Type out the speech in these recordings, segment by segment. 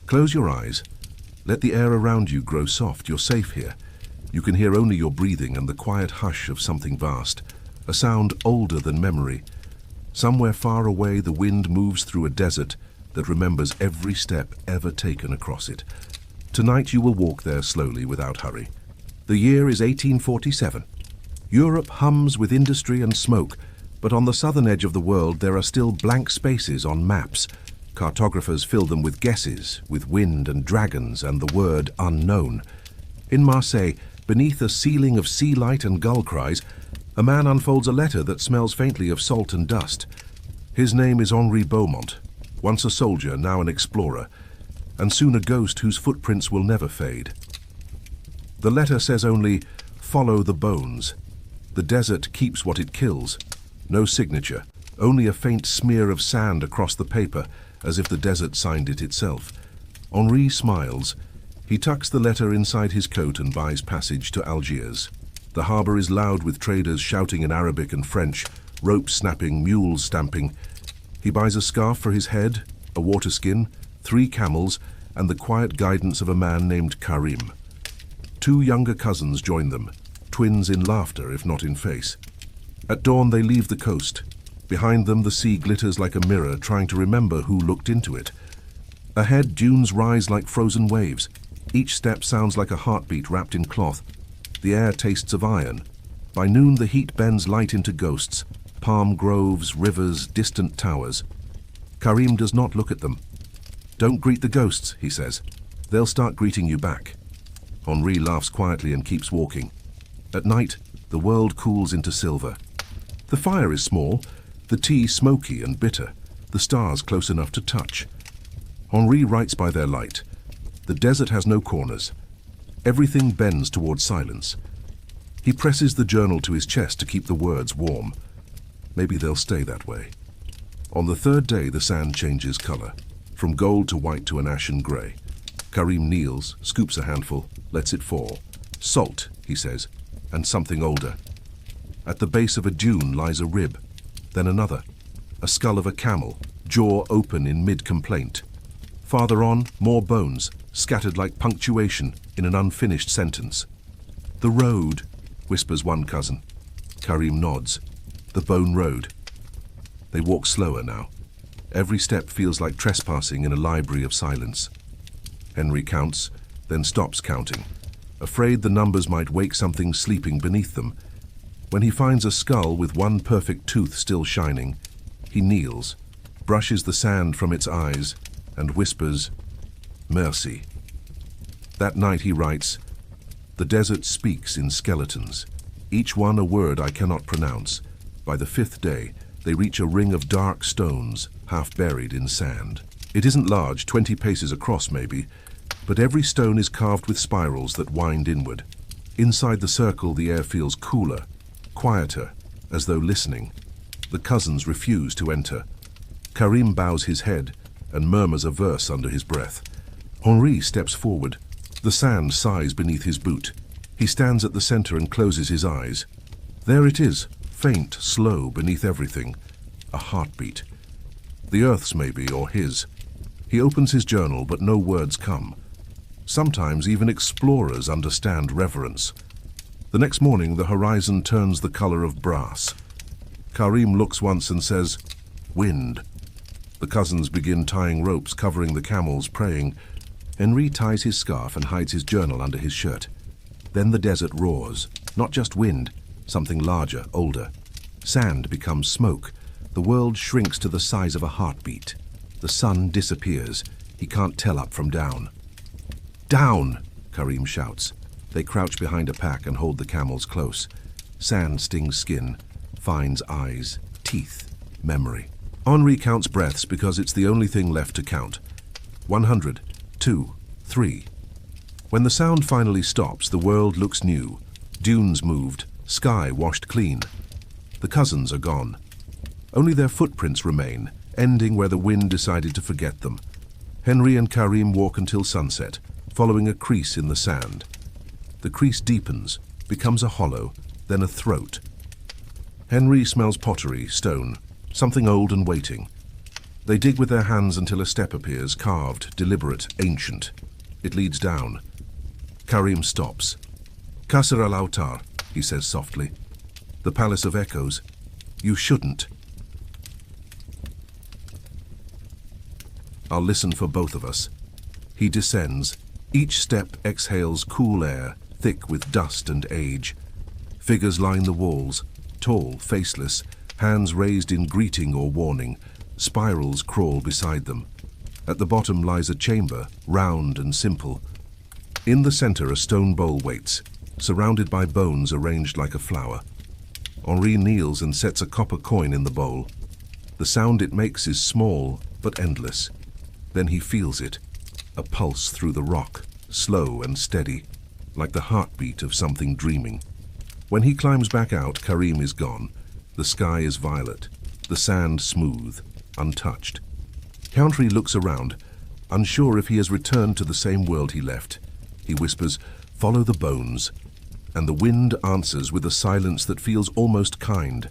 Close your eyes. Let the air around you grow soft. You're safe here. You can hear only your breathing and the quiet hush of something vast, a sound older than memory. Somewhere far away, the wind moves through a desert that remembers every step ever taken across it. Tonight you will walk there slowly without hurry. The year is 1847. Europe hums with industry and smoke, but on the southern edge of the world there are still blank spaces on maps. Cartographers fill them with guesses, with wind and dragons and the word unknown. In Marseille, beneath a ceiling of sea light and gull cries, a man unfolds a letter that smells faintly of salt and dust. His name is Henri Beaumont, once a soldier, now an explorer, and soon a ghost whose footprints will never fade. The letter says only, "Follow the bones." The desert keeps what it kills. No signature, only a faint smear of sand across the paper, as if the desert signed it itself. Henri smiles. He tucks the letter inside his coat and buys passage to Algiers. The harbour is loud with traders shouting in Arabic and French, ropes snapping, mules stamping. He buys a scarf for his head, a waterskin, 3 camels, and the quiet guidance of a man named Karim. 2 younger cousins join them, twins in laughter if not in face. At dawn they leave the coast. Behind them the sea glitters like a mirror, trying to remember who looked into it. Ahead, dunes rise like frozen waves. Each step sounds like a heartbeat wrapped in cloth. The air tastes of iron. By noon the heat bends light into ghosts, palm groves, rivers, distant towers. Karim does not look at them. "Don't greet the ghosts," he says. "They'll start greeting you back." Henri laughs quietly and keeps walking. At night, the world cools into silver. The fire is small, the tea smoky and bitter, the stars close enough to touch. Henri writes by their light. The desert has no corners. Everything bends towards silence. He presses the journal to his chest to keep the words warm. Maybe they'll stay that way. On the 3rd day, the sand changes color, from gold to white to an ashen gray. Karim kneels, scoops a handful, lets it fall. "Salt," he says, and something older. At the base of a dune lies a rib, then another, a skull of a camel, jaw open in mid-complaint. Farther on, more bones, scattered like punctuation in an unfinished sentence. "The road," whispers one cousin. Karim nods. "The bone road." They walk slower now. Every step feels like trespassing in a library of silence. Henri counts, then stops counting, afraid the numbers might wake something sleeping beneath them. When he finds a skull with one perfect tooth still shining, he kneels, brushes the sand from its eyes, and whispers, "Merci." That night he writes, "The desert speaks in skeletons, each one a word I cannot pronounce. By the 5th day, they reach a ring of dark stones, half buried in sand. It isn't large, 20 paces across maybe, but every stone is carved with spirals that wind inward. Inside the circle, the air feels cooler, quieter, as though listening. The cousins refuse to enter. Karim bows his head and murmurs a verse under his breath. Henri steps forward. The sand sighs beneath his boot. He stands at the center and closes his eyes. There it is, faint, slow, beneath everything. A heartbeat. The Earth's maybe, or his. He opens his journal, but no words come. Sometimes even explorers understand reverence. The next morning, the horizon turns the color of brass. Karim looks once and says, "Wind." The cousins begin tying ropes, covering the camels, praying. Henri ties his scarf and hides his journal under his shirt. Then the desert roars. Not just wind, something larger, older. Sand becomes smoke. The world shrinks to the size of a heartbeat. The sun disappears. He can't tell up from down. "Down!" Karim shouts. They crouch behind a pack and hold the camels close. Sand stings skin, finds eyes, teeth, memory. Henri counts breaths because it's the only thing left to count. 100, 2, 3. When the sound finally stops, the world looks new. Dunes moved, sky washed clean. The cousins are gone. Only their footprints remain, ending where the wind decided to forget them. Henri and Karim walk until sunset, following a crease in the sand. The crease deepens, becomes a hollow, then a throat. Henri smells pottery, stone, something old and waiting. They dig with their hands until a step appears, carved, deliberate, ancient. It leads down. Karim stops. Qasr al-Awtar, he says softly. The Palace of Echoes. You shouldn't. I'll listen for both of us. He descends. Each step exhales cool air, thick with dust and age. Figures line the walls, tall, faceless, hands raised in greeting or warning. Spirals crawl beside them. At the bottom lies a chamber, round and simple. In the center, a stone bowl waits, surrounded by bones arranged like a flower. Henri kneels and sets a copper coin in the bowl. The sound it makes is small, but endless. Then he feels it, a pulse through the rock, slow and steady, like the heartbeat of something dreaming. When he climbs back out, Karim is gone. The sky is violet, the sand smooth, untouched. Henri looks around, unsure if he has returned to the same world he left. He whispers, "Follow the bones." And the wind answers with a silence that feels almost kind.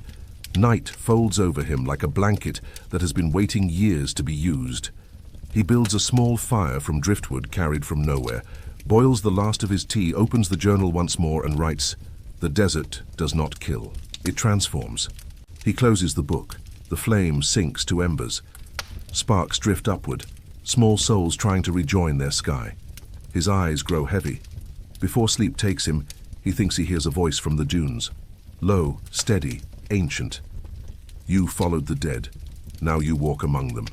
Night folds over him like a blanket that has been waiting years to be used. He builds a small fire from driftwood carried from nowhere, boils the last of his tea, opens the journal once more and writes, "The desert does not kill. It transforms." He closes the book. The flame sinks to embers. Sparks drift upward, small souls trying to rejoin their sky. His eyes grow heavy. Before sleep takes him, he thinks he hears a voice from the dunes. Low, steady, ancient. "You followed the dead. Now you walk among them."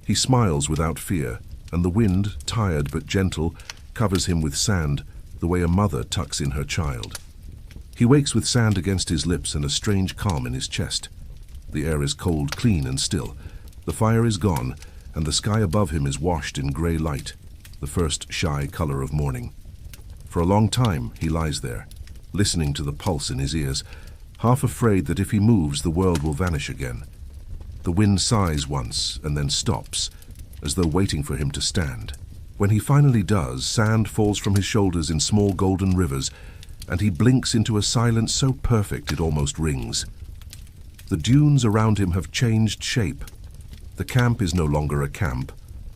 He smiles without fear, and the wind, tired but gentle, covers him with sand, the way a mother tucks in her child. He wakes with sand against his lips and a strange calm in his chest. The air is cold, clean and still. The fire is gone, and the sky above him is washed in grey light, the first shy color of morning. For a long time he lies there, listening to the pulse in his ears, half afraid that if he moves the world will vanish again. The wind sighs once and then stops, as though waiting for him to stand. When he finally does, sand falls from his shoulders in small golden rivers, and he blinks into a silence so perfect it almost rings. The dunes around him have changed shape. The camp is no longer a camp,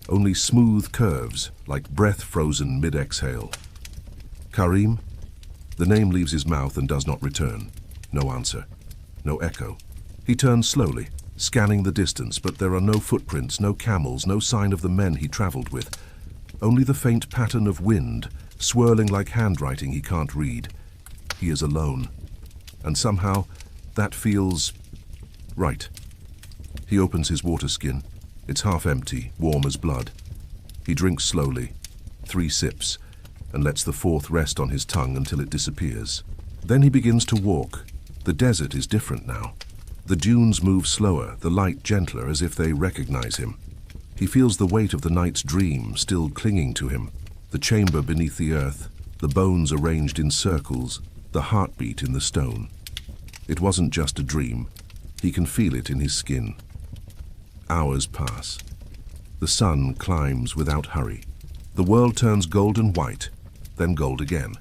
only smooth curves, like breath frozen mid-exhale. "Karim?" The name leaves his mouth and does not return. No answer. No echo. He turns slowly, scanning the distance, but there are no footprints, no camels, no sign of the men he traveled with. Only the faint pattern of wind, swirling like handwriting he can't read. He is alone. And somehow, that feels right. He opens his water skin. It's half empty, warm as blood. He drinks slowly, 3 sips, and lets the 4th rest on his tongue until it disappears. Then he begins to walk. The desert is different now. The dunes move slower, the light gentler, as if they recognize him. He feels the weight of the night's dream still clinging to him. The chamber beneath the earth, the bones arranged in circles, the heartbeat in the stone. It wasn't just a dream. He can feel it in his skin. Hours pass. The sun climbs without hurry. The world turns golden white, then gold again.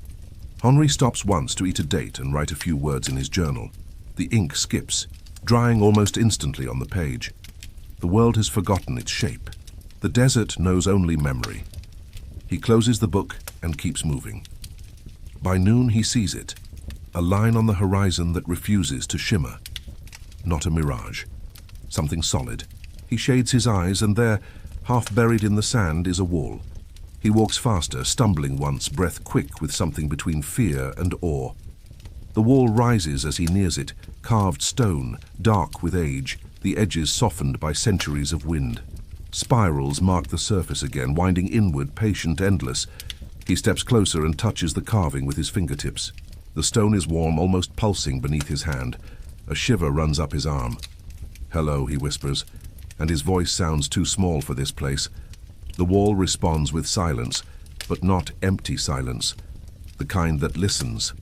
Henri stops once to eat a date and write a few words in his journal. The ink skips, drying almost instantly on the page. The world has forgotten its shape. The desert knows only memory. He closes the book and keeps moving. By noon he sees it, a line on the horizon that refuses to shimmer. Not a mirage. Something solid. He shades his eyes, and there, half buried in the sand, is a wall. He walks faster, stumbling once, breath quick with something between fear and awe. The wall rises as he nears it, carved stone, dark with age, the edges softened by centuries of wind. Spirals mark the surface again, winding inward, patient, endless. He steps closer and touches the carving with his fingertips. The stone is warm, almost pulsing beneath his hand. A shiver runs up his arm. "Hello," he whispers, and his voice sounds too small for this place. The wall responds with silence, but not empty silence, the kind that listens.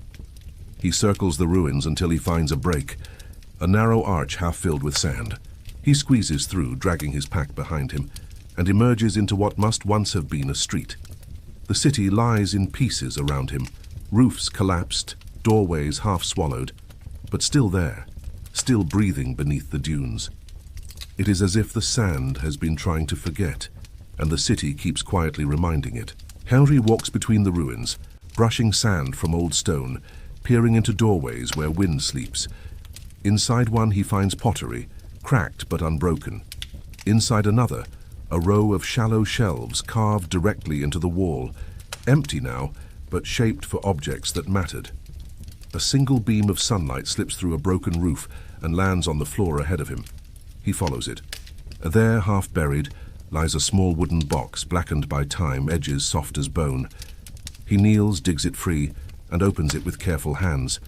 He circles the ruins until he finds a break, a narrow arch half filled with sand. He squeezes through, dragging his pack behind him, and emerges into what must once have been a street. The city lies in pieces around him, roofs collapsed, doorways half swallowed, but still there, still breathing beneath the dunes. It is as if the sand has been trying to forget, and the city keeps quietly reminding it. Henri walks between the ruins, brushing sand from old stone, peering into doorways where wind sleeps. Inside one he finds pottery, cracked but unbroken. Inside another, a row of shallow shelves carved directly into the wall, empty now, but shaped for objects that mattered. A single beam of sunlight slips through a broken roof and lands on the floor ahead of him. He follows it. There, half buried, lies a small wooden box, blackened by time, edges soft as bone. He kneels, digs it free, and opens it with careful hands.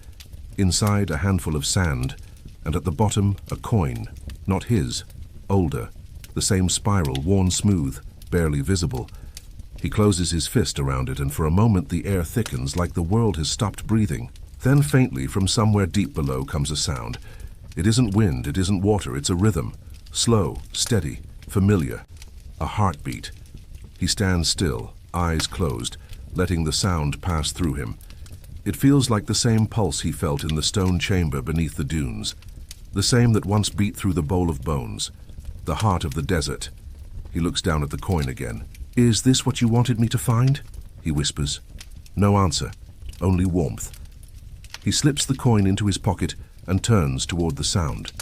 Inside, a handful of sand, and at the bottom, a coin, not his, older, the same spiral, worn smooth, barely visible. He closes his fist around it, and for a moment the air thickens like the world has stopped breathing. Then faintly, from somewhere deep below, comes a sound. It isn't wind, it isn't water, it's a rhythm. Slow, steady, familiar. A heartbeat. He stands still, eyes closed, letting the sound pass through him. It feels like the same pulse he felt in the stone chamber beneath the dunes. The same that once beat through the bowl of bones. The heart of the desert. He looks down at the coin again. "Is this what you wanted me to find?" he whispers. No answer, only warmth. He slips the coin into his pocket and turns toward the sound.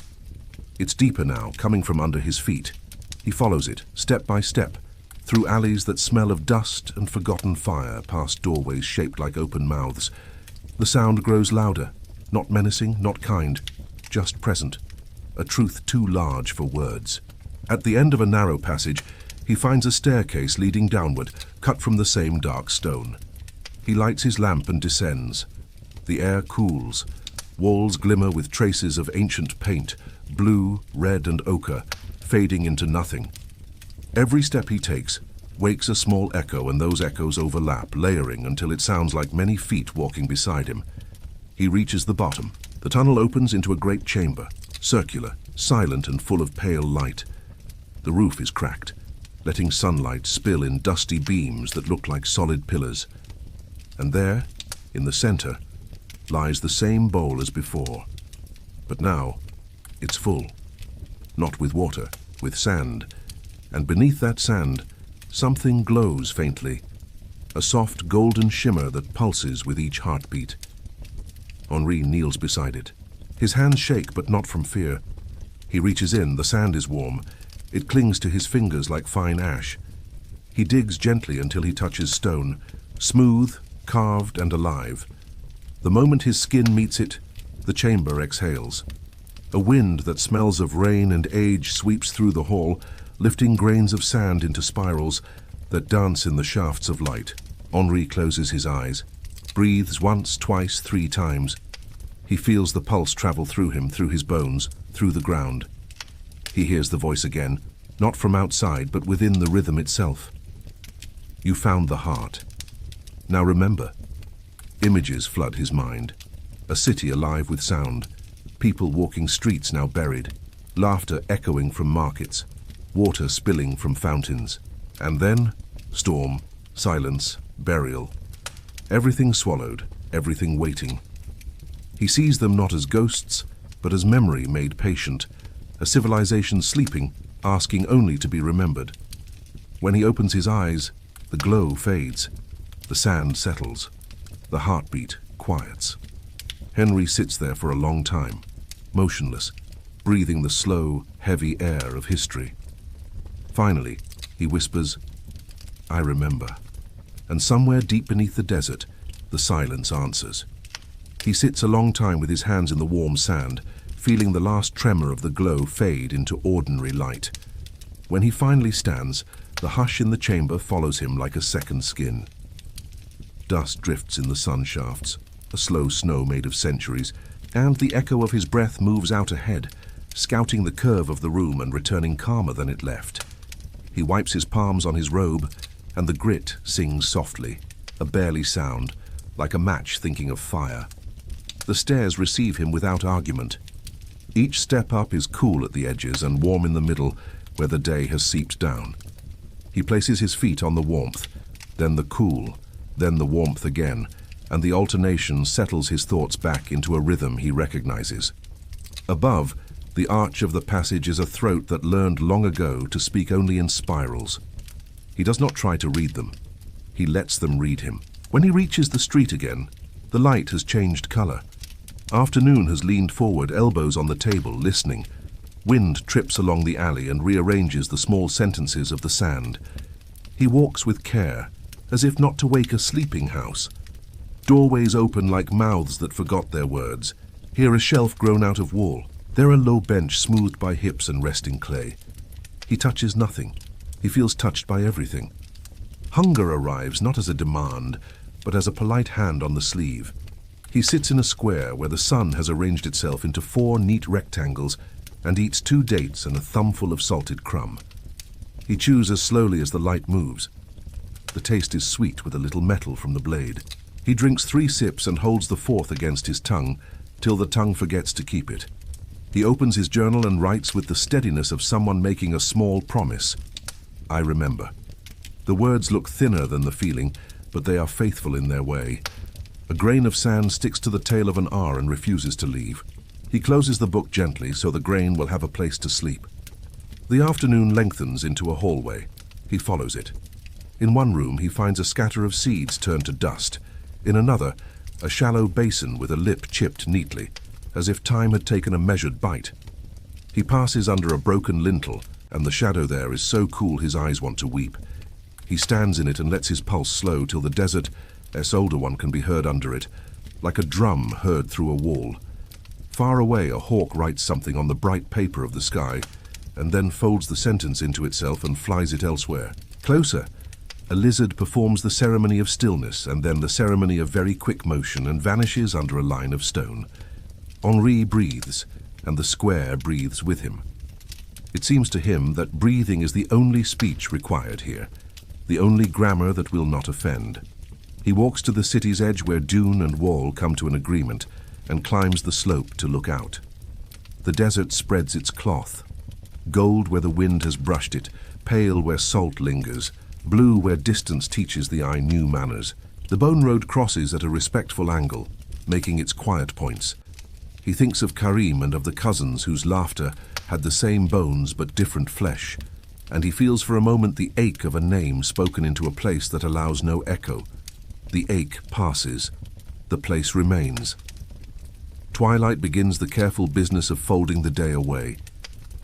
It's deeper now, coming from under his feet. He follows it, step by step, through alleys that smell of dust and forgotten fire, past doorways shaped like open mouths. The sound grows louder, not menacing, not kind, just present, a truth too large for words. At the end of a narrow passage, he finds a staircase leading downward, cut from the same dark stone. He lights his lamp and descends. The air cools. Walls glimmer with traces of ancient paint, blue, red, and ochre, fading into nothing. Every step he takes wakes a small echo, and those echoes overlap, layering until it sounds like many feet walking beside him. He reaches the bottom. The tunnel opens into a great chamber, circular, silent, and full of pale light. The roof is cracked, letting sunlight spill in dusty beams that look like solid pillars. And there, in the center, lies the same bowl as before. But now, it's full. Not with water, with sand. And beneath that sand, something glows faintly. A soft golden shimmer that pulses with each heartbeat. Henri kneels beside it. His hands shake, but not from fear. He reaches in, the sand is warm. It clings to his fingers like fine ash. He digs gently until he touches stone, smooth, carved, and alive. The moment his skin meets it, the chamber exhales. A wind that smells of rain and age sweeps through the hall, lifting grains of sand into spirals that dance in the shafts of light. Henri closes his eyes, breathes once, twice, 3 times. He feels the pulse travel through him, through his bones, through the ground. He hears the voice again, not from outside, but within the rhythm itself. You found the heart. Now remember. Images flood his mind. A city alive with sound. People walking streets now buried. Laughter echoing from markets. Water spilling from fountains. And then, storm, silence, burial. Everything swallowed, everything waiting. He sees them not as ghosts, but as memory made patient. A civilization sleeping, asking only to be remembered. When he opens his eyes, the glow fades. The sand settles. The heartbeat quiets. Henri sits there for a long time, motionless, breathing the slow, heavy air of history. Finally, he whispers, "I remember." And somewhere deep beneath the desert, the silence answers. He sits a long time with his hands in the warm sand, feeling the last tremor of the glow fade into ordinary light. When he finally stands, the hush in the chamber follows him like a second skin. Dust drifts in the sun shafts, a slow snow made of centuries, and the echo of his breath moves out ahead, scouting the curve of the room and returning calmer than it left. He wipes his palms on his robe, and the grit sings softly, a barely sound, like a match thinking of fire. The stairs receive him without argument. Each step up is cool at the edges and warm in the middle, where the day has seeped down. He places his feet on the warmth, then the cool, then the warmth again, and the alternation settles his thoughts back into a rhythm he recognizes. Above, The arch of the passage is a throat that learned long ago to speak only in spirals. He does not try to read them. He lets them read him. When he reaches the street again, the light has changed color. Afternoon has leaned forward, elbows on the table, listening. Wind trips along the alley and rearranges the small sentences of the sand. He walks with care, as if not to wake a sleeping house. Doorways open like mouths that forgot their words. Here a shelf grown out of wall. There a low bench smoothed by hips and resting clay. He touches nothing. He feels touched by everything. Hunger arrives not as a demand, but as a polite hand on the sleeve. He sits in a square where the sun has arranged itself into 4 neat rectangles and eats 2 dates and a thumbful of salted crumb. He chews as slowly as the light moves. The taste is sweet with a little metal from the blade. He drinks 3 sips and holds the 4th against his tongue till the tongue forgets to keep it. He opens his journal and writes with the steadiness of someone making a small promise. I remember. The words look thinner than the feeling, but they are faithful in their way. A grain of sand sticks to the tail of an R and refuses to leave. He closes the book gently so the grain will have a place to sleep. The afternoon lengthens into a hallway. He follows it. In one room he finds a scatter of seeds turned to dust. In another, a shallow basin with a lip chipped neatly, as if time had taken a measured bite. He passes under a broken lintel, and the shadow there is so cool his eyes want to weep. He stands in it and lets his pulse slow till the desert, older one, can be heard under it, like a drum heard through a wall. Far away a hawk writes something on the bright paper of the sky, and then folds the sentence into itself and flies it elsewhere. Closer, a lizard performs the ceremony of stillness and then the ceremony of very quick motion and vanishes under a line of stone. Henri breathes, and the square breathes with him. It seems to him that breathing is the only speech required here, the only grammar that will not offend. He walks to the city's edge where dune and wall come to an agreement and climbs the slope to look out. The desert spreads its cloth, gold where the wind has brushed it, pale where salt lingers, blue where distance teaches the eye new manners. The bone road crosses at a respectful angle, making its quiet points. He thinks of Karim and of the cousins whose laughter had the same bones but different flesh, and he feels for a moment the ache of a name spoken into a place that allows no echo. The ache passes. The place remains. Twilight begins the careful business of folding the day away.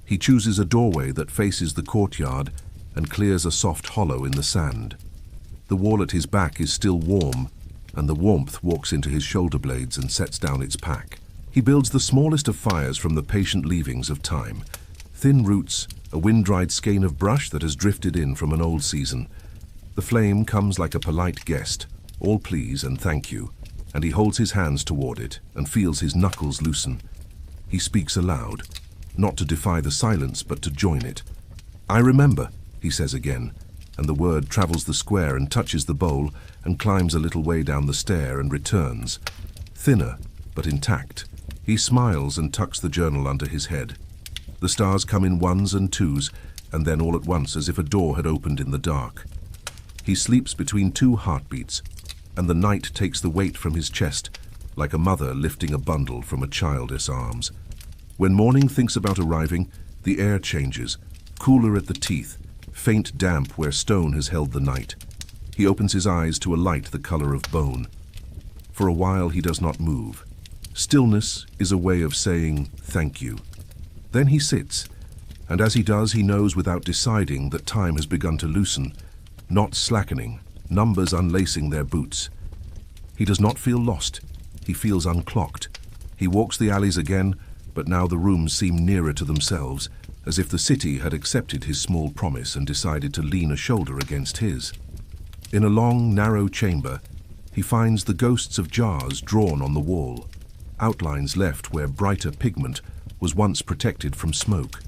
He chooses a doorway that faces the courtyard and clears a soft hollow in the sand. The wall at his back is still warm, and the warmth walks into his shoulder blades and sets down its pack. He builds the smallest of fires from the patient leavings of time. Thin roots, a wind-dried skein of brush that has drifted in from an old season. The flame comes like a polite guest, all please and thank you, and he holds his hands toward it and feels his knuckles loosen. He speaks aloud, not to defy the silence but to join it. I remember, he says again, and the word travels the square and touches the bowl and climbs a little way down the stair and returns. Thinner, but intact. He smiles and tucks the journal under his head. The stars come in 1s and 2s, and then all at once as if a door had opened in the dark. He sleeps between 2 heartbeats, and the night takes the weight from his chest, like a mother lifting a bundle from a childless arms. When morning thinks about arriving, the air changes, cooler at the teeth, faint damp where stone has held the night. He opens his eyes to a light the color of bone. For a while he does not move. Stillness is a way of saying thank you. Then he sits, and as he does he knows without deciding that time has begun to loosen, not slackening, numbers unlacing their boots. He does not feel lost. He feels unclocked. He walks the alleys again, but now the rooms seem nearer to themselves, as if the city had accepted his small promise and decided to lean a shoulder against his. In a long, narrow chamber, he finds the ghosts of jars drawn on the wall, outlines left where brighter pigment was once protected from smoke.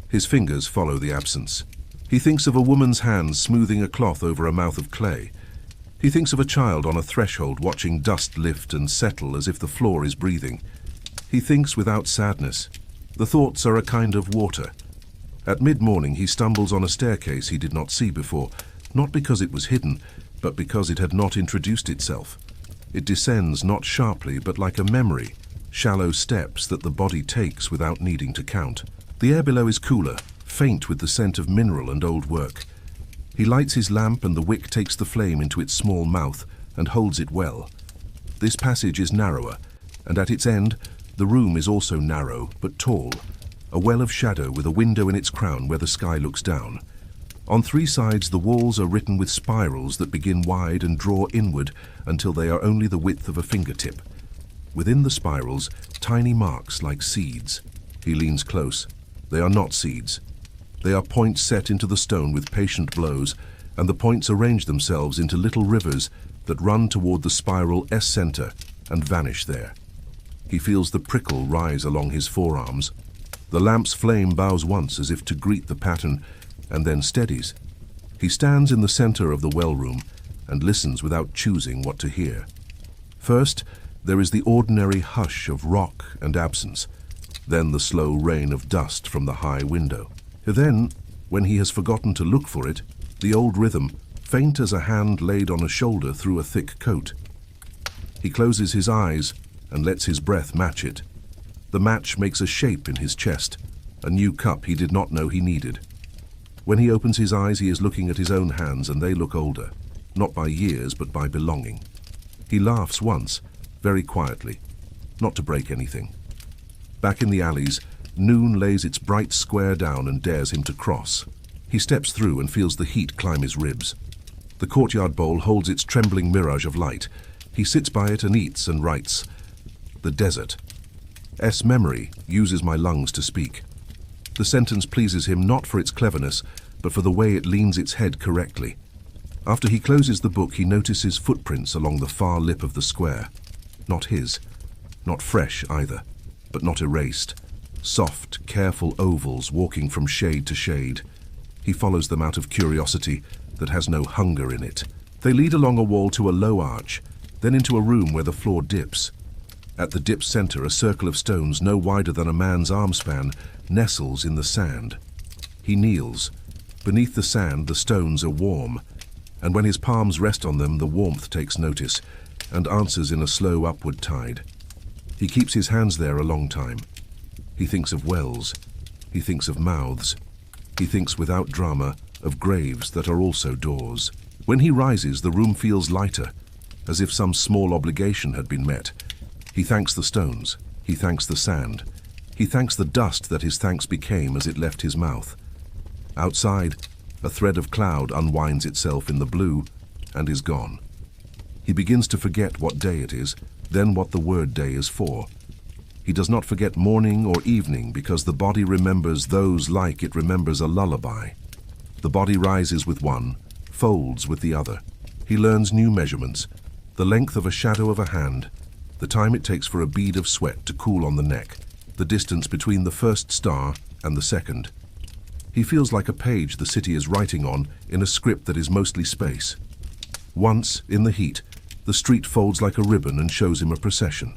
His fingers follow the absence. He thinks of a woman's hands smoothing a cloth over a mouth of clay. He thinks of a child on a threshold watching dust lift and settle as if the floor is breathing. He thinks without sadness. The thoughts are a kind of water. At mid-morning he stumbles on a staircase he did not see before, not because it was hidden, but because it had not introduced itself. It descends not sharply, but like a memory, shallow steps that the body takes without needing to count. The air below is cooler, faint with the scent of mineral and old work. He lights his lamp and the wick takes the flame into its small mouth and holds it well. This passage is narrower, and at its end, the room is also narrow but tall, a well of shadow with a window in its crown where the sky looks down. On three sides, the walls are written with spirals that begin wide and draw inward until they are only the width of a fingertip. Within the spirals, tiny marks like seeds. He leans close. They are not seeds. They are points set into the stone with patient blows, and the points arrange themselves into little rivers that run toward the spiral S-center and vanish there. He feels the prickle rise along his forearms. The lamp's flame bows once as if to greet the pattern, and then steadies. He stands in the center of the well room and listens without choosing what to hear. First, there is the ordinary hush of rock and absence, then the slow rain of dust from the high window. Then, when he has forgotten to look for it, the old rhythm, faint as a hand laid on a shoulder through a thick coat. He closes his eyes and lets his breath match it. The match makes a shape in his chest, a new cup he did not know he needed. When he opens his eyes, he is looking at his own hands, and they look older, not by years, but by belonging. He laughs once, very quietly, not to break anything. Back in the alleys, noon lays its bright square down and dares him to cross. He steps through and feels the heat climb his ribs. The courtyard bowl holds its trembling mirage of light. He sits by it and eats and writes. The desert. Memory uses my lungs to speak. The sentence pleases him not for its cleverness, but for the way it leans its head correctly. After he closes the book, he notices footprints along the far lip of the square. Not his. Not fresh either, but not erased. Soft, careful ovals walking from shade to shade. He follows them out of curiosity that has no hunger in it. They lead along a wall to a low arch, then into a room where the floor dips. At the dip's center, a circle of stones no wider than a man's arm span nestles in the sand. He kneels. Beneath the sand, the stones are warm, and when his palms rest on them, the warmth takes notice and answers in a slow upward tide. He keeps his hands there a long time. He thinks of wells. He thinks of mouths. He thinks without drama of graves that are also doors. When he rises, the room feels lighter, as if some small obligation had been met. He thanks the stones. He thanks the sand. He thanks the dust that his thanks became as it left his mouth. Outside, a thread of cloud unwinds itself in the blue and is gone. He begins to forget what day it is, then what the word day is for. He does not forget morning or evening because the body remembers those like it remembers a lullaby. The body rises with one, folds with the other. He learns new measurements, the length of a shadow of a hand, the time it takes for a bead of sweat to cool on the neck, the distance between the first star and the second. He feels like a page the city is writing on in a script that is mostly space. Once, in the heat, the street folds like a ribbon and shows him a procession.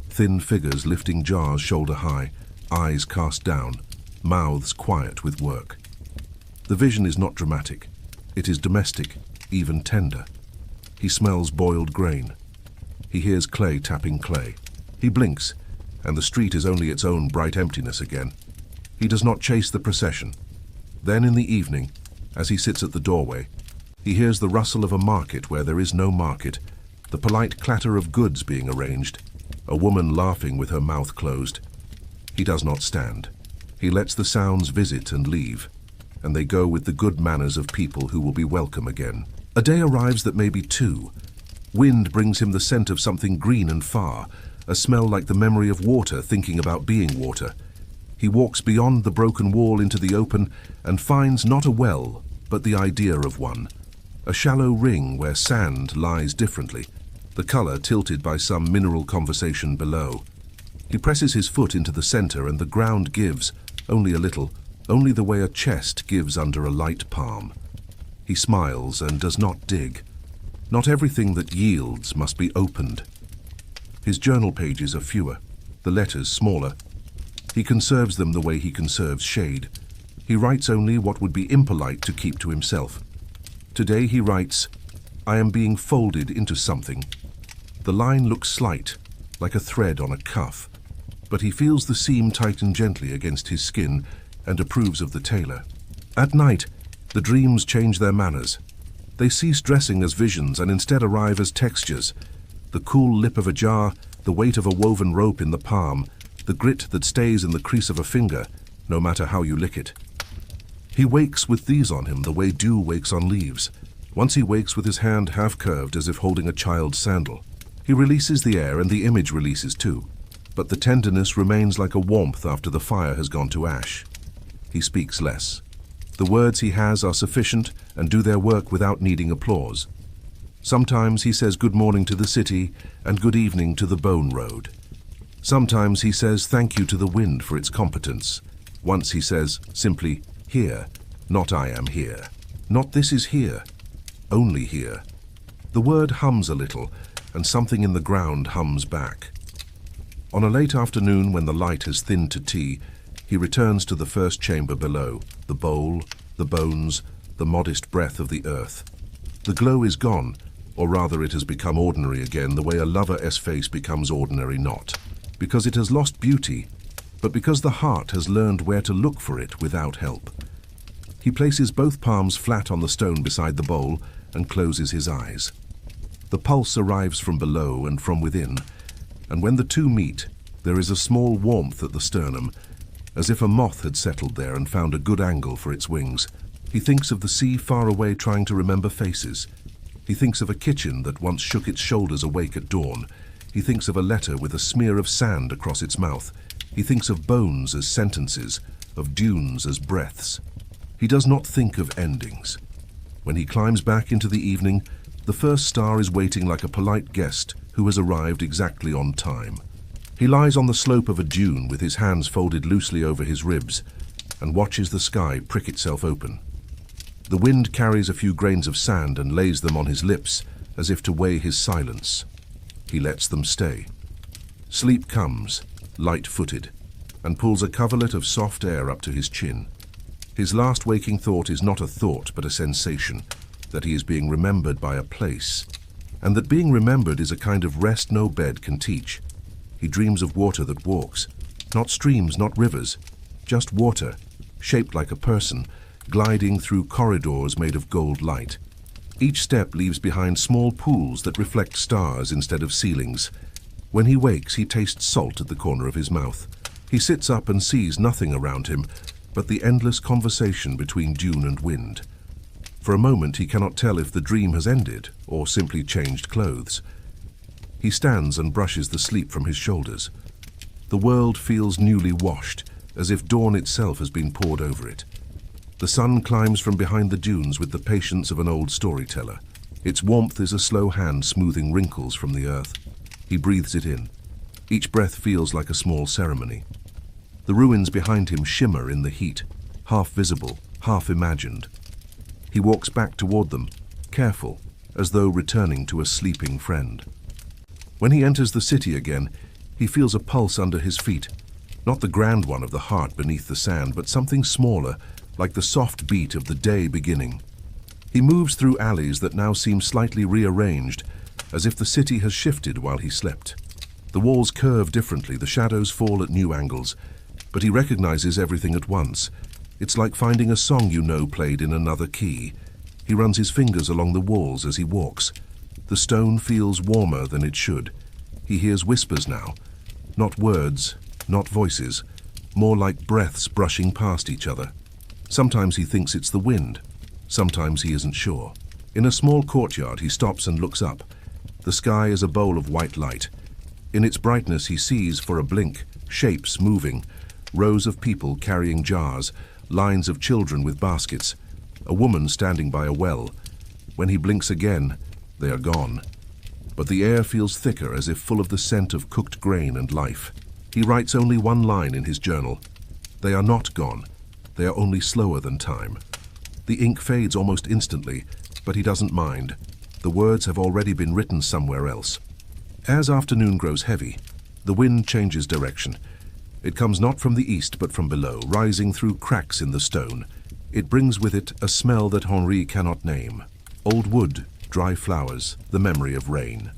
Thin figures lifting jars shoulder high, eyes cast down, mouths quiet with work. The vision is not dramatic. It is domestic, even tender. He smells boiled grain. He hears clay tapping clay. He blinks, and the street is only its own bright emptiness again. He does not chase the procession. Then in the evening, as he sits at the doorway, he hears the rustle of a market where there is no market, the polite clatter of goods being arranged, a woman laughing with her mouth closed. He does not stand. He lets the sounds visit and leave, and they go with the good manners of people who will be welcome again. A day arrives that may be two. Wind brings him the scent of something green and far, a smell like the memory of water thinking about being water. He walks beyond the broken wall into the open and finds not a well, but the idea of one. A shallow ring where sand lies differently, the color tilted by some mineral conversation below. He presses his foot into the center and the ground gives, only a little, only the way a chest gives under a light palm. He smiles and does not dig. Not everything that yields must be opened. His journal pages are fewer, the letters smaller. He conserves them the way he conserves shade. He writes only what would be impolite to keep to himself. Today he writes, I am being folded into something. The line looks slight, like a thread on a cuff. but he feels the seam tighten gently against his skin and approves of the tailor. At night, the dreams change their manners. They cease dressing as visions and instead arrive as textures. The cool lip of a jar, the weight of a woven rope in the palm, the grit that stays in the crease of a finger, no matter how you lick it. He wakes with these on him the way dew wakes on leaves. Once he wakes with his hand half-curved as if holding a child's sandal. He releases the air and the image releases too, but the tenderness remains like a warmth after the fire has gone to ash. He speaks less. The words he has are sufficient and do their work without needing applause. Sometimes he says good morning to the city and good evening to the bone road. Sometimes he says thank you to the wind for its competence. Once he says simply, here, not I am here. Not this is here, only here. The word hums a little, and something in the ground hums back. On a late afternoon when the light has thinned to tea, he returns to the first chamber below, the bowl, the bones, the modest breath of the earth. The glow is gone, or rather it has become ordinary again, the way a lover's face becomes ordinary not. Because it has lost beauty, but because the heart has learned where to look for it without help. He places both palms flat on the stone beside the bowl and closes his eyes. The pulse arrives from below and from within, and when the two meet, there is a small warmth at the sternum, as if a moth had settled there and found a good angle for its wings. He thinks of the sea far away trying to remember faces. He thinks of a kitchen that once shook its shoulders awake at dawn. He thinks of a letter with a smear of sand across its mouth. He thinks of bones as sentences, of dunes as breaths. He does not think of endings. When he climbs back into the evening, the first star is waiting like a polite guest who has arrived exactly on time. He lies on the slope of a dune with his hands folded loosely over his ribs and watches the sky prick itself open. The wind carries a few grains of sand and lays them on his lips as if to weigh his silence. He lets them stay. Sleep comes, light-footed, and pulls a coverlet of soft air up to his chin. His last waking thought is not a thought but a sensation, that he is being remembered by a place, and that being remembered is a kind of rest no bed can teach. He dreams of water that walks, not streams, not rivers, just water, shaped like a person, gliding through corridors made of gold light. Each step leaves behind small pools that reflect stars instead of ceilings. When he wakes, he tastes salt at the corner of his mouth. He sits up and sees nothing around him but the endless conversation between dune and wind. For a moment he cannot tell if the dream has ended or simply changed clothes. He stands and brushes the sleep from his shoulders. The world feels newly washed, as if dawn itself has been poured over it. The sun climbs from behind the dunes with the patience of an old storyteller. Its warmth is a slow hand smoothing wrinkles from the earth. He breathes it in. Each breath feels like a small ceremony. The ruins behind him shimmer in the heat, half visible, half imagined. He walks back toward them, careful, as though returning to a sleeping friend. When he enters the city again, he feels a pulse under his feet, not the grand one of the heart beneath the sand, but something smaller, like the soft beat of the day beginning. He moves through alleys that now seem slightly rearranged, as if the city has shifted while he slept. The walls curve differently, the shadows fall at new angles, but he recognizes everything at once. It's like finding a song you know played in another key. He runs his fingers along the walls as he walks. The stone feels warmer than it should. He hears whispers now, not words, not voices, more like breaths brushing past each other. Sometimes he thinks it's the wind, sometimes he isn't sure. In a small courtyard he stops and looks up. The sky is a bowl of white light. In its brightness he sees, for a blink, shapes moving, rows of people carrying jars, lines of children with baskets, a woman standing by a well. When he blinks again, they are gone. But the air feels thicker, as if full of the scent of cooked grain and life. He writes only one line in his journal. They are not gone. They are only slower than time. The ink fades almost instantly, but he doesn't mind. The words have already been written somewhere else. As afternoon grows heavy, the wind changes direction. It comes not from the east but from below, rising through cracks in the stone. It brings with it a smell that Henri cannot name. Old wood, dry flowers, the memory of rain.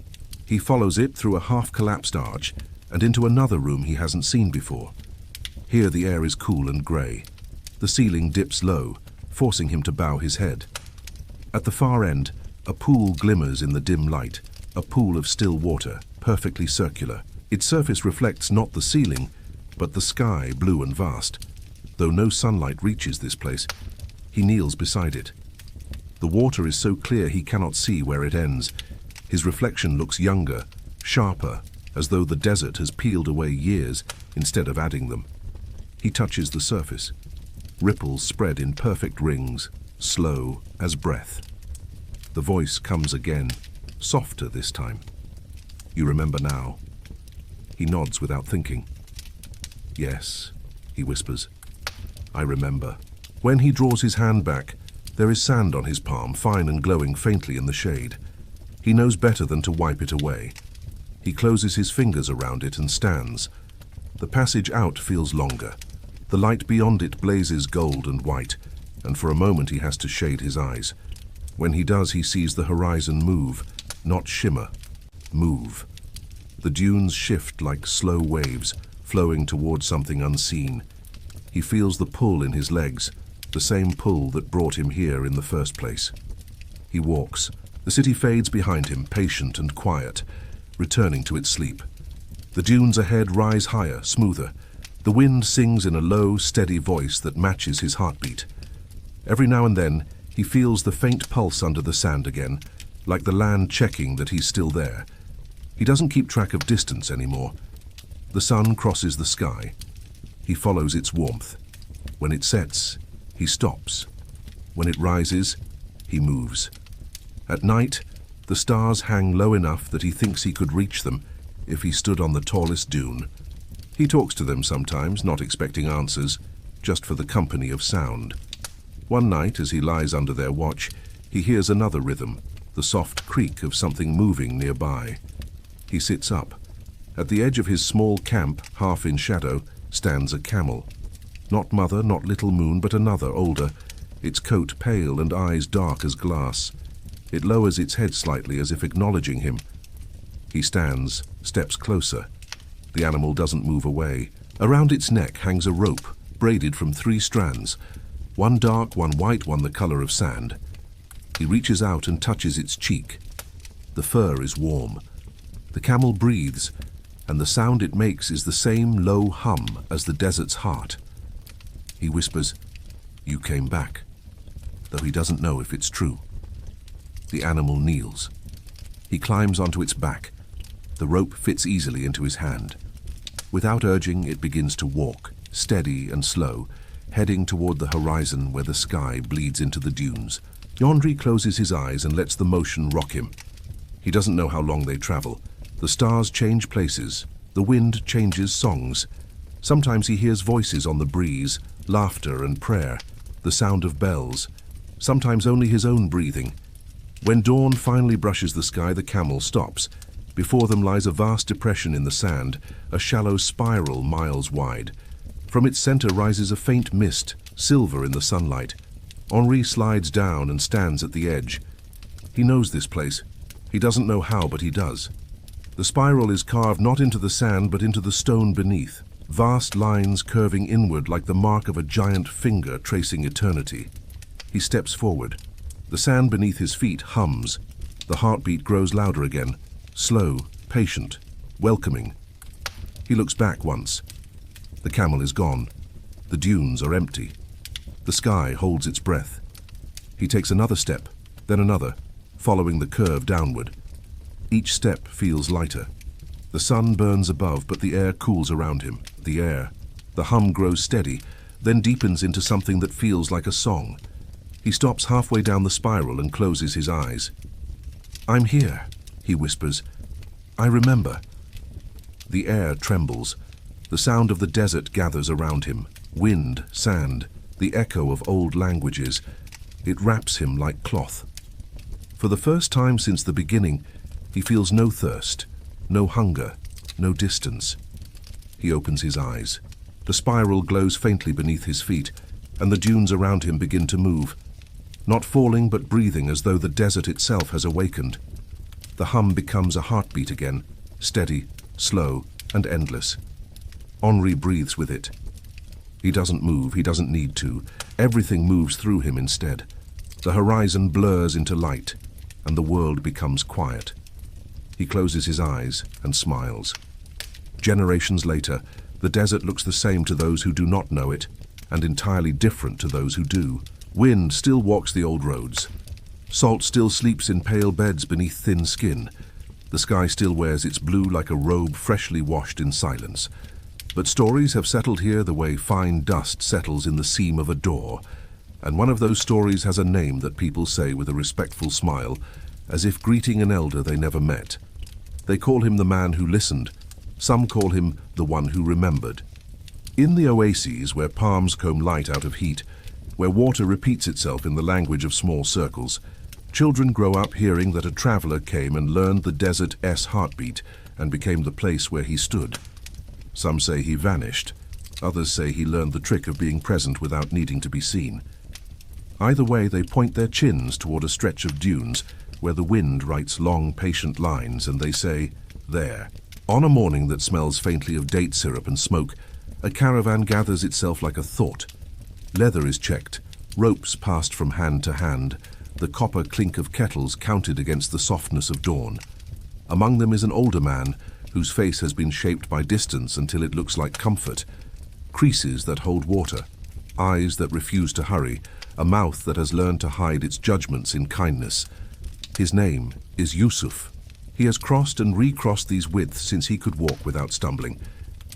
He follows it through a half-collapsed arch, and into another room he hasn't seen before. Here the air is cool and grey. The ceiling dips low, forcing him to bow his head. At the far end, a pool glimmers in the dim light, a pool of still water, perfectly circular. Its surface reflects not the ceiling, but the sky, blue and vast. Though no sunlight reaches this place, he kneels beside it. The water is so clear he cannot see where it ends. His reflection looks younger, sharper, as though the desert has peeled away years instead of adding them. He touches the surface. Ripples spread in perfect rings, slow as breath. The voice comes again, softer this time. You remember now? He nods without thinking. Yes, he whispers. I remember. When he draws his hand back, there is sand on his palm, fine and glowing faintly in the shade. He knows better than to wipe it away. He closes his fingers around it and stands. The passage out feels longer. The light beyond it blazes gold and white, and for a moment he has to shade his eyes. When he does, he sees the horizon move, not shimmer, move. The dunes shift like slow waves, flowing towards something unseen. He feels the pull in his legs, the same pull that brought him here in the first place. He walks. The city fades behind him, patient and quiet, returning to its sleep. The dunes ahead rise higher, smoother. The wind sings in a low, steady voice that matches his heartbeat. Every now and then, he feels the faint pulse under the sand again, like the land checking that he's still there. He doesn't keep track of distance anymore. The sun crosses the sky. He follows its warmth. When it sets, he stops. When it rises, he moves. At night, the stars hang low enough that he thinks he could reach them if he stood on the tallest dune. He talks to them sometimes, not expecting answers, just for the company of sound. One night, as he lies under their watch, he hears another rhythm, the soft creak of something moving nearby. He sits up. At the edge of his small camp, half in shadow, stands a camel. Not Mother, not Little Moon, but another, older, its coat pale and eyes dark as glass. It lowers its head slightly as if acknowledging him. He stands, steps closer. The animal doesn't move away. Around its neck hangs a rope, braided from 3 strands, one dark, one white, one the color of sand. He reaches out and touches its cheek. The fur is warm. The camel breathes, and the sound it makes is the same low hum as the desert's heart. He whispers, "You came back," though he doesn't know if it's true. The animal kneels. He climbs onto its back. The rope fits easily into his hand. Without urging, it begins to walk, steady and slow, heading toward the horizon where the sky bleeds into the dunes. Henri closes his eyes and lets the motion rock him. He doesn't know how long they travel. The stars change places. The wind changes songs. Sometimes he hears voices on the breeze, laughter and prayer, the sound of bells. Sometimes only his own breathing. When dawn finally brushes the sky, the camel stops. Before them lies a vast depression in the sand, a shallow spiral miles wide. From its center rises a faint mist, silver in the sunlight. Henri slides down and stands at the edge. He knows this place. He doesn't know how, but he does. The spiral is carved not into the sand, but into the stone beneath. Vast lines curving inward like the mark of a giant finger tracing eternity. He steps forward. The sand beneath his feet hums. The heartbeat grows louder again, slow, patient, welcoming. He looks back once. The camel is gone. The dunes are empty. The sky holds its breath. He takes another step, then another, following the curve downward. Each step feels lighter. The sun burns above, but the air cools around him. The hum grows steady, then deepens into something that feels like a song. He stops halfway down the spiral and closes his eyes. "I'm here," he whispers. "I remember." The air trembles. The sound of the desert gathers around him. Wind, sand, the echo of old languages. It wraps him like cloth. For the first time since the beginning, he feels no thirst, no hunger, no distance. He opens his eyes. The spiral glows faintly beneath his feet, and the dunes around him begin to move. Not falling, but breathing as though the desert itself has awakened. The hum becomes a heartbeat again, steady, slow, and endless. Henri breathes with it. He doesn't move, he doesn't need to. Everything moves through him instead. The horizon blurs into light, and the world becomes quiet. He closes his eyes and smiles. Generations later, the desert looks the same to those who do not know it, and entirely different to those who do. Wind still walks the old roads. Salt still sleeps in pale beds beneath thin skin. The sky still wears its blue like a robe freshly washed in silence. But stories have settled here the way fine dust settles in the seam of a door, and one of those stories has a name that people say with a respectful smile, as if greeting an elder they never met. They call him the man who listened. Some call him the one who remembered. In the oases where palms comb light out of heat, where water repeats itself in the language of small circles, children grow up hearing that a traveler came and learned the desert's heartbeat and became the place where he stood. Some say he vanished. Others say he learned the trick of being present without needing to be seen. Either way, they point their chins toward a stretch of dunes where the wind writes long, patient lines, and they say, there. On a morning that smells faintly of date syrup and smoke, a caravan gathers itself like a thought. Leather is checked, ropes passed from hand to hand, the copper clink of kettles counted against the softness of dawn. Among them is an older man whose face has been shaped by distance until it looks like comfort, creases that hold water, eyes that refuse to hurry, a mouth that has learned to hide its judgments in kindness. His name is Yusuf. He has crossed and recrossed these widths since he could walk without stumbling,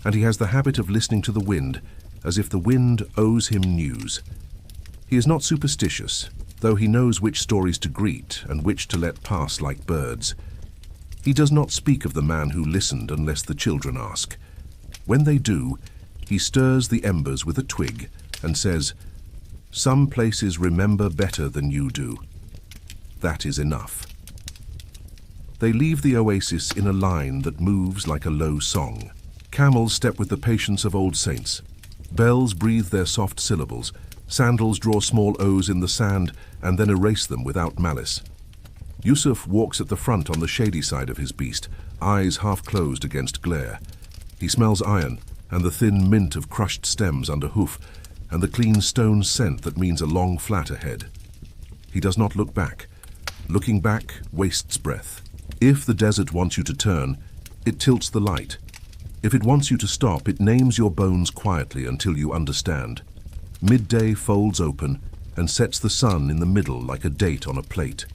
and he has the habit of listening to the wind, as if the wind owes him news. He is not superstitious, though he knows which stories to greet and which to let pass like birds. He does not speak of the man who listened unless the children ask. When they do, he stirs the embers with a twig and says, "Some places remember better than you do." That is enough. They leave the oasis in a line that moves like a low song. Camels step with the patience of old saints. Bells breathe their soft syllables. Sandals draw small O's in the sand and then erase them without malice. Yusuf walks at the front on the shady side of his beast, eyes half closed against glare. He smells iron and the thin mint of crushed stems under hoof, and the clean stone scent that means a long flat ahead. He does not look back. Looking back wastes breath. If the desert wants you to turn, it tilts the light. If it wants you to stop, it names your bones quietly until you understand. Midday folds open and sets the sun in the middle like a date on a plate.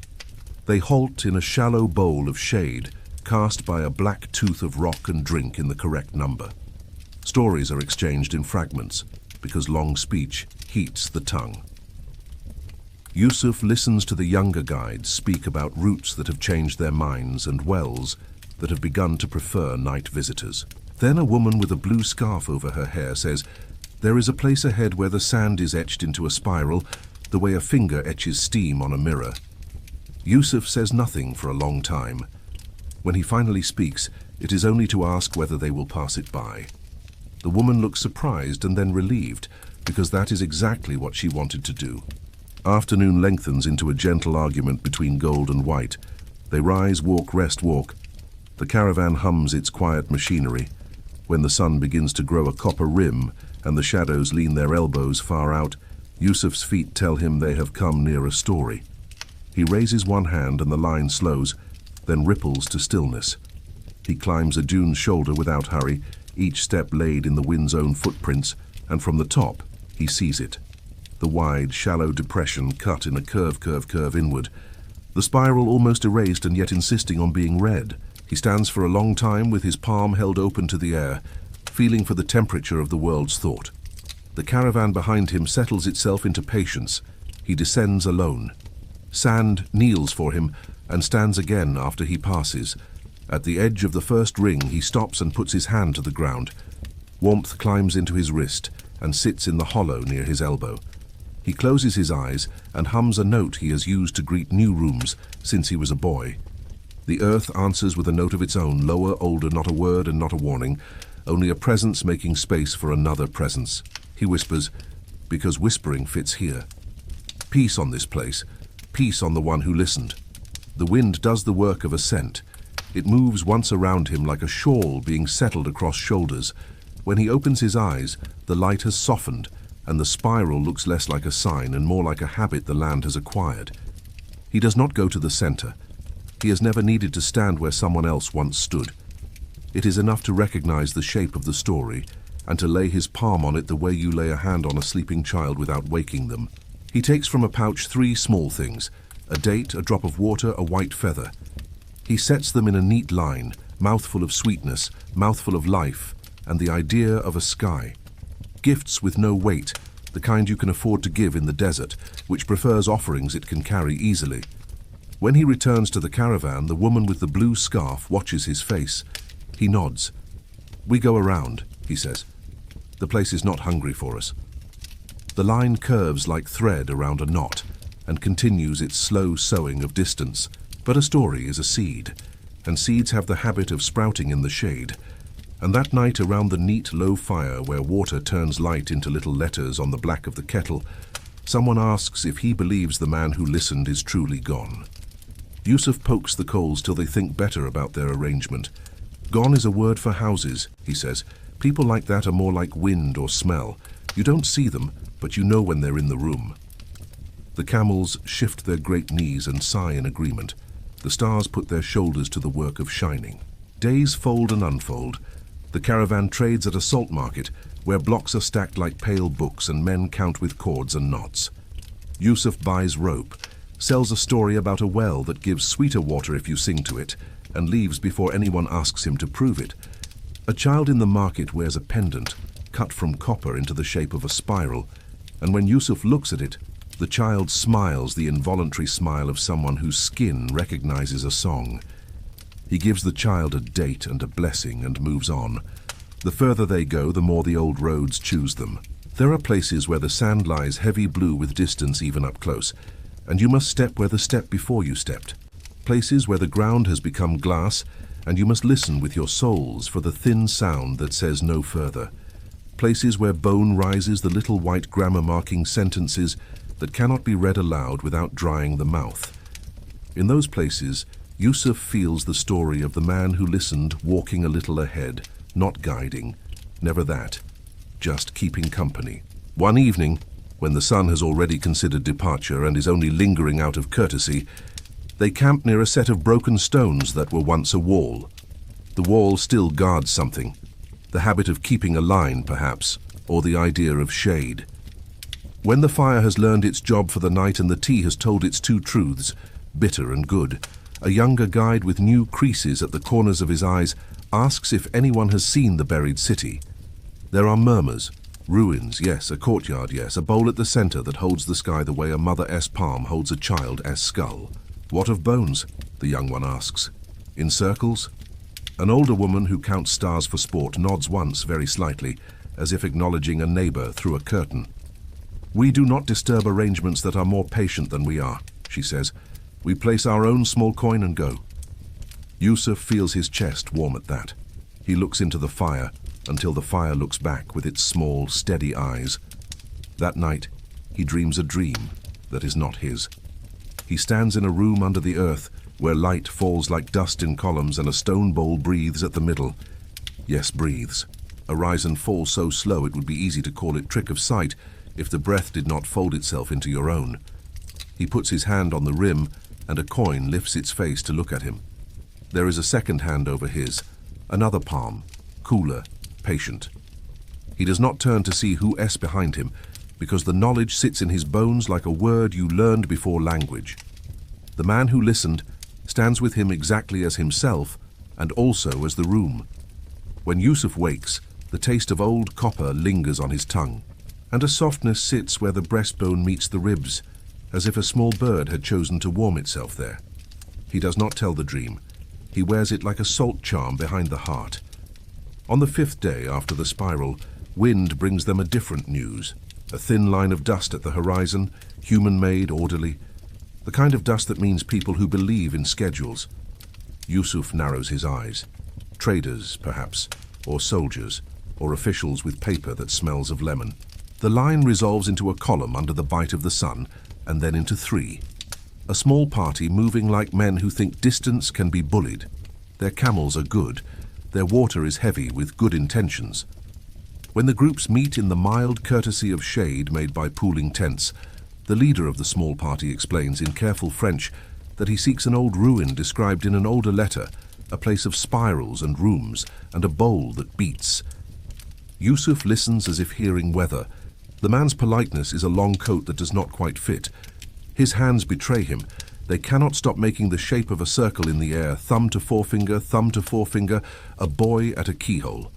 They halt in a shallow bowl of shade, cast by a black tooth of rock, and drink in the correct number. Stories are exchanged in fragments, because long speech heats the tongue. Yusuf listens to the younger guides speak about routes that have changed their minds and wells that have begun to prefer night visitors. Then a woman with a blue scarf over her hair says, "There is a place ahead where the sand is etched into a spiral, the way a finger etches steam on a mirror." Yusuf says nothing for a long time. When he finally speaks, it is only to ask whether they will pass it by. The woman looks surprised and then relieved, because that is exactly what she wanted to do. Afternoon lengthens into a gentle argument between gold and white. They rise, walk, rest, walk. The caravan hums its quiet machinery. When the sun begins to grow a copper rim and the shadows lean their elbows far out, Yusuf's feet tell him they have come near a story. He raises one hand and the line slows, then ripples to stillness. He climbs a dune's shoulder without hurry, each step laid in the wind's own footprints, and from the top he sees it. The wide, shallow depression cut in a curve inward. The spiral almost erased and yet insisting on being read. He stands for a long time with his palm held open to the air, feeling for the temperature of the world's thought. The caravan behind him settles itself into patience. He descends alone. Sand kneels for him and stands again after he passes. At the edge of the first ring, he stops and puts his hand to the ground. Warmth climbs into his wrist and sits in the hollow near his elbow. He closes his eyes and hums a note he has used to greet new rooms since he was a boy. The earth answers with a note of its own, lower, older, not a word and not a warning, only a presence making space for another presence. He whispers, because whispering fits here. Peace on this place, peace on the one who listened. The wind does the work of a scent. It moves once around him like a shawl being settled across shoulders. When he opens his eyes, the light has softened, and the spiral looks less like a sign and more like a habit the land has acquired. He does not go to the center. He has never needed to stand where someone else once stood. It is enough to recognize the shape of the story and to lay his palm on it the way you lay a hand on a sleeping child without waking them. He takes from a pouch 3 small things: a date, a drop of water, a white feather. He sets them in a neat line, mouthful of sweetness, mouthful of life, and the idea of a sky. Gifts with no weight, the kind you can afford to give in the desert, which prefers offerings it can carry easily. When he returns to the caravan, the woman with the blue scarf watches his face. He nods. "We go around," he says. "The place is not hungry for us." The line curves like thread around a knot and continues its slow sowing of distance. But a story is a seed, and seeds have the habit of sprouting in the shade. And that night around the neat low fire where water turns light into little letters on the black of the kettle, someone asks if he believes the man who listened is truly gone. Yusuf pokes the coals till they think better about their arrangement. "Gone is a word for houses," he says. "People like that are more like wind or smell. You don't see them, but you know when they're in the room." The camels shift their great knees and sigh in agreement. The stars put their shoulders to the work of shining. Days fold and unfold. The caravan trades at a salt market, where blocks are stacked like pale books and men count with cords and knots. Yusuf buys rope, sells a story about a well that gives sweeter water if you sing to it, and leaves before anyone asks him to prove it. A child in the market wears a pendant, cut from copper into the shape of a spiral, and when Yusuf looks at it, the child smiles the involuntary smile of someone whose skin recognizes a song. He gives the child a date and a blessing and moves on. The further they go, the more the old roads choose them. There are places where the sand lies heavy blue with distance even up close, and you must step where the step before you stepped. Places where the ground has become glass, and you must listen with your souls for the thin sound that says no further. Places where bone rises the little white grammar marking sentences that cannot be read aloud without drying the mouth. In those places, Yusuf feels the story of the man who listened walking a little ahead, not guiding, never that, just keeping company. One evening, when the sun has already considered departure and is only lingering out of courtesy, they camp near a set of broken stones that were once a wall. The wall still guards something, the habit of keeping a line, perhaps, or the idea of shade. When the fire has learned its job for the night and the tea has told its 2 truths, bitter and good, a younger guide with new creases at the corners of his eyes asks if anyone has seen the buried city. There are murmurs. Ruins, yes. A courtyard, yes. A bowl at the center that holds the sky the way a Mother S palm holds a child S skull. What of bones? The young one asks. In circles? An older woman who counts stars for sport nods once very slightly, as if acknowledging a neighbor through a curtain. "We do not disturb arrangements that are more patient than we are," she says. "We place our own small coin and go." Yusuf feels his chest warm at that. He looks into the fire until the fire looks back with its small, steady eyes. That night, he dreams a dream that is not his. He stands in a room under the earth where light falls like dust in columns and a stone bowl breathes at the middle. Yes, breathes. A rise and fall so slow it would be easy to call it trick of sight if the breath did not fold itself into your own. He puts his hand on the rim and a coin lifts its face to look at him. There is a second hand over his, another palm, cooler, patient. He does not turn to see who is behind him, because the knowledge sits in his bones like a word you learned before language. The man who listened stands with him exactly as himself and also as the room. When Yusuf wakes, the taste of old copper lingers on his tongue, and a softness sits where the breastbone meets the ribs, as if a small bird had chosen to warm itself there. He does not tell the dream. He wears it like a salt charm behind the heart. On the 5th day after the spiral, wind brings them a different news. A thin line of dust at the horizon, human-made, orderly. The kind of dust that means people who believe in schedules. Yusuf narrows his eyes. Traders, perhaps, or soldiers, or officials with paper that smells of lemon. The line resolves into a column under the bite of the sun, and then into 3. A small party moving like men who think distance can be bullied. Their camels are good. Their water is heavy with good intentions. When the groups meet in the mild courtesy of shade made by pooling tents, the leader of the small party explains in careful French that he seeks an old ruin described in an older letter, a place of spirals and rooms, and a bowl that beats. Yusuf listens as if hearing weather. The man's politeness is a long coat that does not quite fit. His hands betray him. They cannot stop making the shape of a circle in the air, thumb to forefinger, a boy at a keyhole.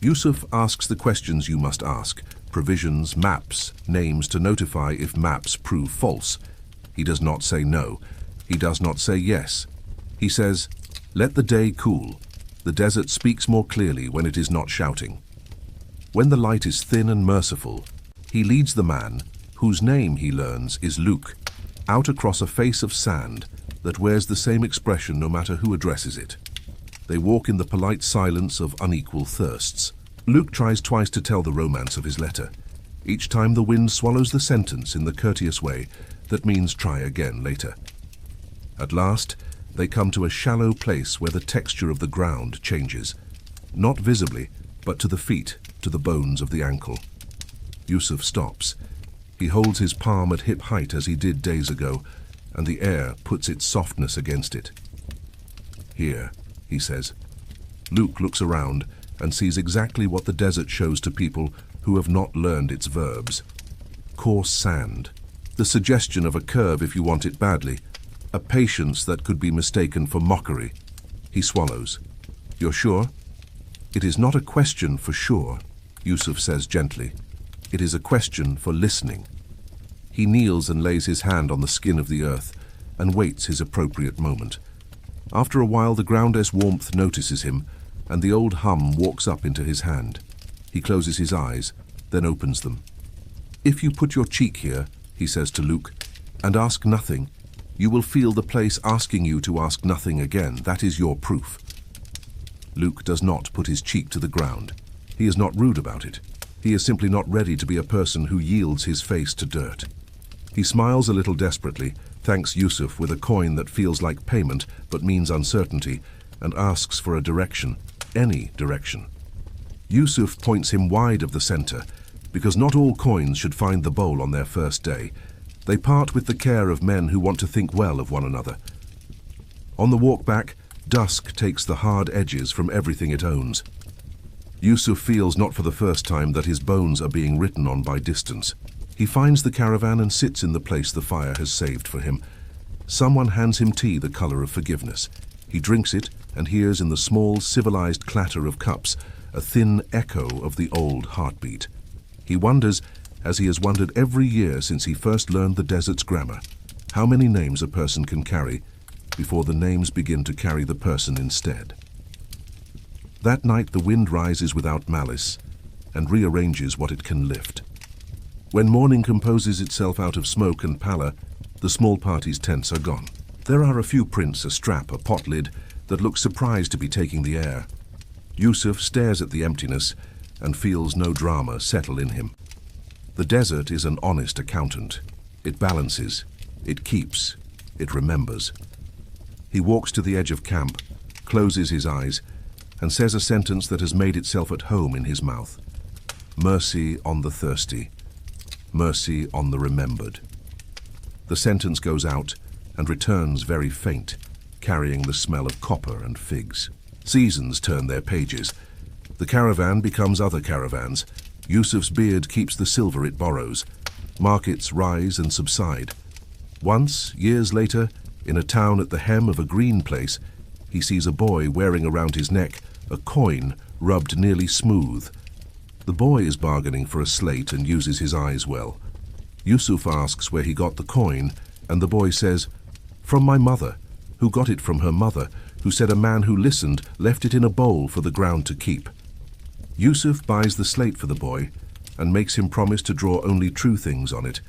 Yusuf asks the questions you must ask, provisions, maps, names to notify if maps prove false. He does not say no. He does not say yes. He says, "Let the day cool. The desert speaks more clearly when it is not shouting." When the light is thin and merciful, he leads the man, whose name he learns is Luke, out across a face of sand that wears the same expression no matter who addresses it. They walk in the polite silence of unequal thirsts. Luke tries twice to tell the romance of his letter. Each time the wind swallows the sentence in the courteous way that means try again later. At last, they come to a shallow place where the texture of the ground changes, not visibly, but to the feet, to the bones of the ankle. Yusuf stops. He holds his palm at hip height as he did days ago, and the air puts its softness against it. "Here," he says. Luke looks around and sees exactly what the desert shows to people who have not learned its verbs. Coarse sand, the suggestion of a curve if you want it badly, a patience that could be mistaken for mockery. He swallows. "You're sure?" "It is not a question for sure," Yusuf says gently. "It is a question for listening." He kneels and lays his hand on the skin of the earth and waits his appropriate moment. After a while, the ground's warmth notices him, and the old hum walks up into his hand. He closes his eyes, then opens them. "If you put your cheek here," he says to Luke, "and ask nothing, you will feel the place asking you to ask nothing again. That is your proof." Luke does not put his cheek to the ground. He is not rude about it. He is simply not ready to be a person who yields his face to dirt. He smiles a little desperately, thanks Yusuf with a coin that feels like payment but means uncertainty, and asks for a direction, any direction. Yusuf points him wide of the center, because not all coins should find the bowl on their first day. They part with the care of men who want to think well of one another. On the walk back, dusk takes the hard edges from everything it owns. Yusuf feels not for the first time that his bones are being written on by distance. He finds the caravan and sits in the place the fire has saved for him. Someone hands him tea the color of forgiveness. He drinks it and hears in the small, civilized clatter of cups a thin echo of the old heartbeat. He wonders, as he has wondered every year since he first learned the desert's grammar, how many names a person can carry before the names begin to carry the person instead. That night the wind rises without malice and rearranges what it can lift. When morning composes itself out of smoke and pallor, the small party's tents are gone. There are a few prints, a strap, a pot lid, that look surprised to be taking the air. Yusuf stares at the emptiness and feels no drama settle in him. The desert is an honest accountant. It balances, it keeps, it remembers. He walks to the edge of camp, closes his eyes, and says a sentence that has made itself at home in his mouth. Mercy on the thirsty. Mercy on the remembered. The sentence goes out and returns very faint, carrying the smell of copper and figs. Seasons turn their pages. The caravan becomes other caravans. Yusuf's beard keeps the silver it borrows. Markets rise and subside. Once, years later, in a town at the hem of a green place, he sees a boy wearing around his neck a coin rubbed nearly smooth. The boy is bargaining for a slate and uses his eyes well. Yusuf asks where he got the coin, and the boy says, "From my mother, who got it from her mother, who said a man who listened left it in a bowl for the ground to keep." Yusuf buys the slate for the boy and makes him promise to draw only true things on it,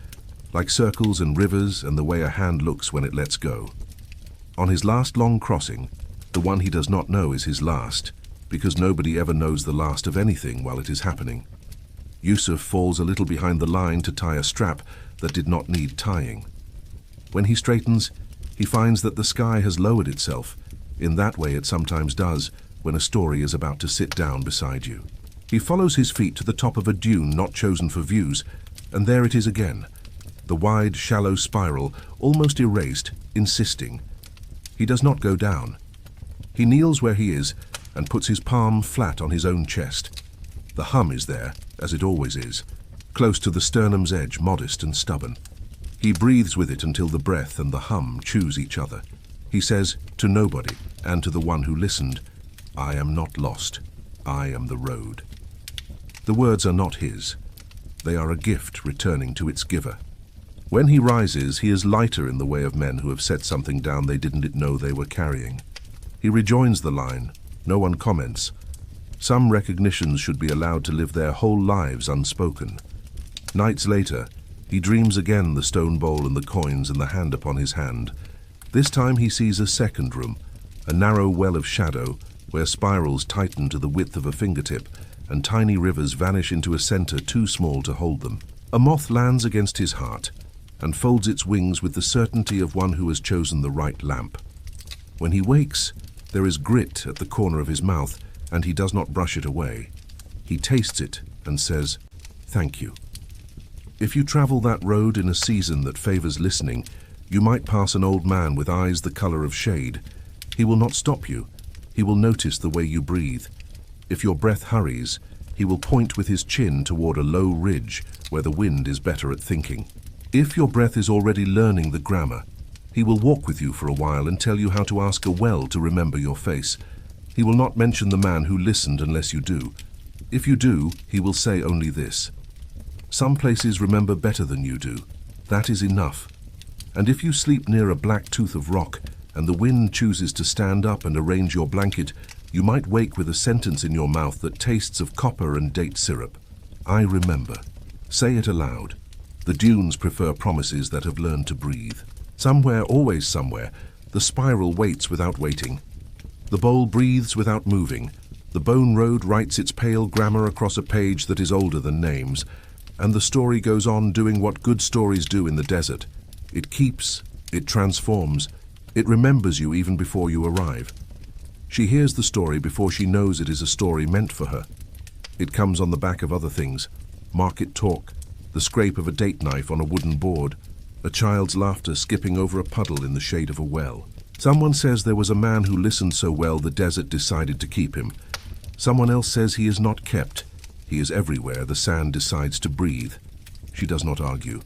like circles and rivers and the way a hand looks when it lets go. On his last long crossing, the one he does not know is his last, because nobody ever knows the last of anything while it is happening. Yusuf falls a little behind the line to tie a strap that did not need tying. When he straightens, he finds that the sky has lowered itself, In that way it sometimes does when a story is about to sit down beside you. He follows his feet to the top of a dune not chosen for views, and there it is again. The wide, shallow spiral, almost erased, insisting. He does not go down. He kneels where he is and puts his palm flat on his own chest. The hum is there, as it always is, close to the sternum's edge, modest and stubborn. He breathes with it until the breath and the hum choose each other. He says to nobody and to the one who listened, "I am not lost. I am the road." The words are not his. They are a gift returning to its giver. When he rises, he is lighter in the way of men who have set something down they didn't know they were carrying. He rejoins the line. No one comments. Some recognitions should be allowed to live their whole lives unspoken. Nights later, he dreams again the stone bowl and the coins and the hand upon his hand. This time he sees a second room, a narrow well of shadow where spirals tighten to the width of a fingertip and tiny rivers vanish into a center too small to hold them. A moth lands against his heart and folds its wings with the certainty of one who has chosen the right lamp. When he wakes, there is grit at the corner of his mouth, and he does not brush it away. He tastes it and says, "Thank you." If you travel that road in a season that favors listening, you might pass an old man with eyes the color of shade. He will not stop you. He will notice the way you breathe. If your breath hurries, he will point with his chin toward a low ridge where the wind is better at thinking. If your breath is already learning the grammar, he will walk with you for a while and tell you how to ask a well to remember your face. He will not mention the man who listened unless you do. If you do, he will say only this: "Some places remember better than you do. That is enough." And if you sleep near a black tooth of rock and the wind chooses to stand up and arrange your blanket, you might wake with a sentence in your mouth that tastes of copper and date syrup. I remember. Say it aloud. The dunes prefer promises that have learned to breathe. Somewhere, always somewhere, the spiral waits without waiting. The bowl breathes without moving. The bone road writes its pale grammar across a page that is older than names. And the story goes on doing what good stories do in the desert. It keeps, it transforms, it remembers you even before you arrive. She hears the story before she knows it is a story meant for her. It comes on the back of other things: market talk, the scrape of a date knife on a wooden board, a child's laughter skipping over a puddle in the shade of a well. Someone says there was a man who listened so well the desert decided to keep him. Someone else says he is not kept. He is everywhere the sand decides to breathe. She does not argue.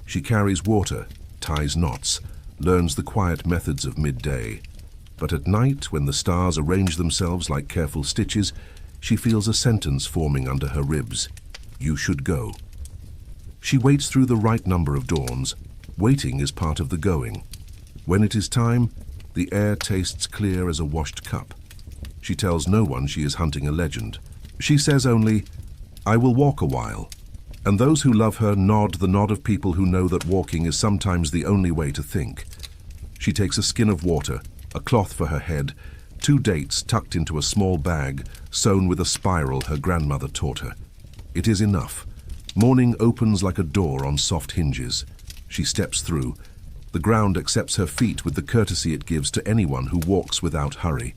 She carries water, ties knots, learns the quiet methods of midday. But at night, when the stars arrange themselves like careful stitches, she feels a sentence forming under her ribs. You should go. She waits through the right number of dawns. Waiting is part of the going. When it is time, the air tastes clear as a washed cup. She tells no one she is hunting a legend. She says only, "I will walk a while." And those who love her nod the nod of people who know that walking is sometimes the only way to think. She takes a skin of water, a cloth for her head, 2 dates tucked into a small bag, sewn with a spiral her grandmother taught her. It is enough. Morning opens like a door on soft hinges. She steps through. The ground accepts her feet with the courtesy it gives to anyone who walks without hurry.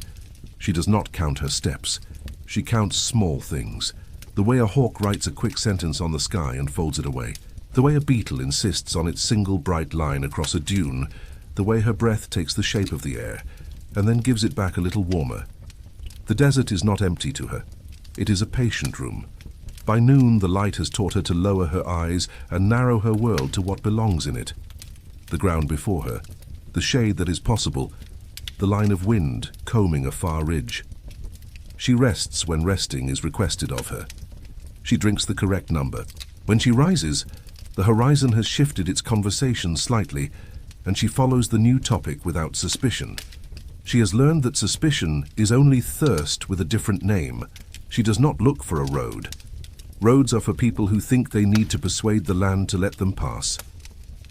She does not count her steps. She counts small things. The way a hawk writes a quick sentence on the sky and folds it away. The way a beetle insists on its single bright line across a dune. The way her breath takes the shape of the air and then gives it back a little warmer. The desert is not empty to her. It is a patient room. By noon, the light has taught her to lower her eyes and narrow her world to what belongs in it. The ground before her, the shade that is possible, the line of wind combing a far ridge. She rests when resting is requested of her. She drinks the correct number. When she rises, the horizon has shifted its conversation slightly, and she follows the new topic without suspicion. She has learned that suspicion is only thirst with a different name. She does not look for a road. Roads are for people who think they need to persuade the land to let them pass.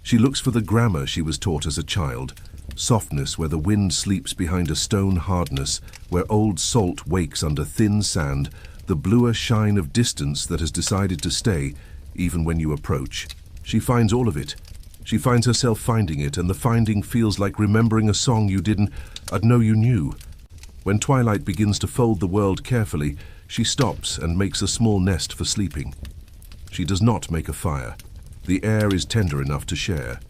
She looks for the grammar she was taught as a child, softness where the wind sleeps behind a stone hardness, where old salt wakes under thin sand, the bluer shine of distance that has decided to stay, even when you approach. She finds all of it. She finds herself finding it, and the finding feels like remembering a song you didn't know you knew, When twilight begins to fold the world carefully, she stops and makes a small nest for sleeping. She does not make a fire. The air is tender enough to share.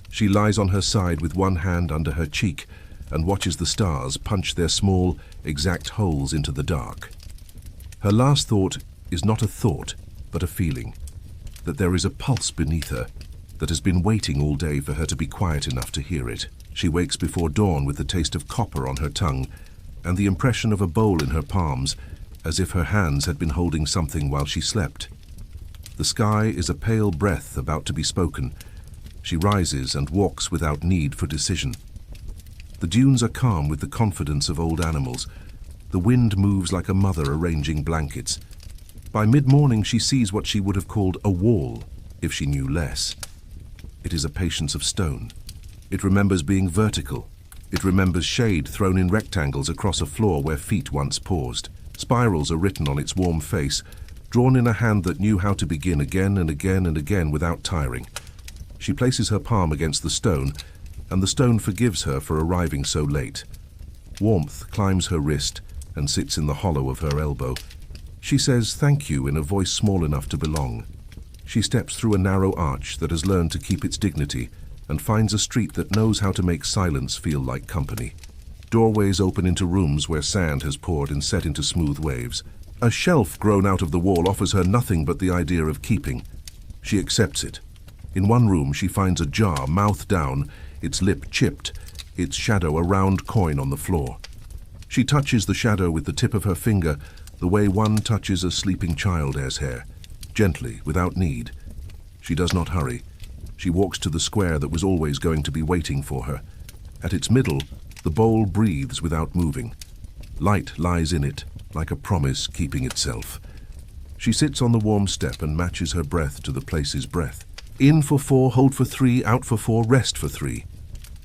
She lies on her side with one hand under her cheek and watches the stars punch their small, exact holes into the dark. Her last thought is not a thought, but a feeling, that there is a pulse beneath her that has been waiting all day for her to be quiet enough to hear it. She wakes before dawn with the taste of copper on her tongue and the impression of a bowl in her palms, as if her hands had been holding something while she slept. The sky is a pale breath about to be spoken. She rises and walks without need for decision. The dunes are calm with the confidence of old animals. The wind moves like a mother arranging blankets. By mid-morning she sees what she would have called a wall, if she knew less. It is a patience of stone. It remembers being vertical. It remembers shade thrown in rectangles across a floor where feet once paused. Spirals are written on its warm face, drawn in a hand that knew how to begin again and again and again without tiring. She places her palm against the stone, and the stone forgives her for arriving so late. Warmth climbs her wrist and sits in the hollow of her elbow. She says thank you in a voice small enough to belong. She steps through a narrow arch that has learned to keep its dignity and finds a street that knows how to make silence feel like company. Doorways open into rooms where sand has poured and set into smooth waves. A shelf grown out of the wall offers her nothing but the idea of keeping. She accepts it. In one room she finds a jar, mouth down, its lip chipped, its shadow a round coin on the floor. She touches the shadow with the tip of her finger, the way one touches a sleeping child's hair, gently, without need. She does not hurry. She walks to the square that was always going to be waiting for her. At its middle, the bowl breathes without moving. Light lies in it, like a promise keeping itself. She sits on the warm step and matches her breath to the place's breath. In for 4, hold for 3, out for 4, rest for 3.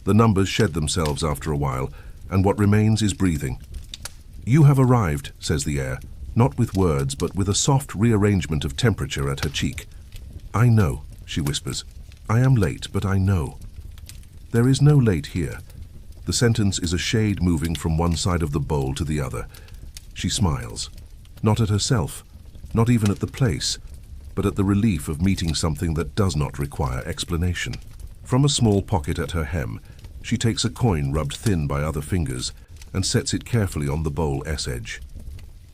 The numbers shed themselves after a while, and what remains is breathing. You have arrived, says the air, not with words, but with a soft rearrangement of temperature at her cheek. I know, she whispers. I am late, but I know. There is no late here. The sentence is a shade moving from one side of the bowl to the other. She smiles, not at herself, not even at the place, but at the relief of meeting something that does not require explanation. From a small pocket at her hem, she takes a coin rubbed thin by other fingers and sets it carefully on the bowl's edge.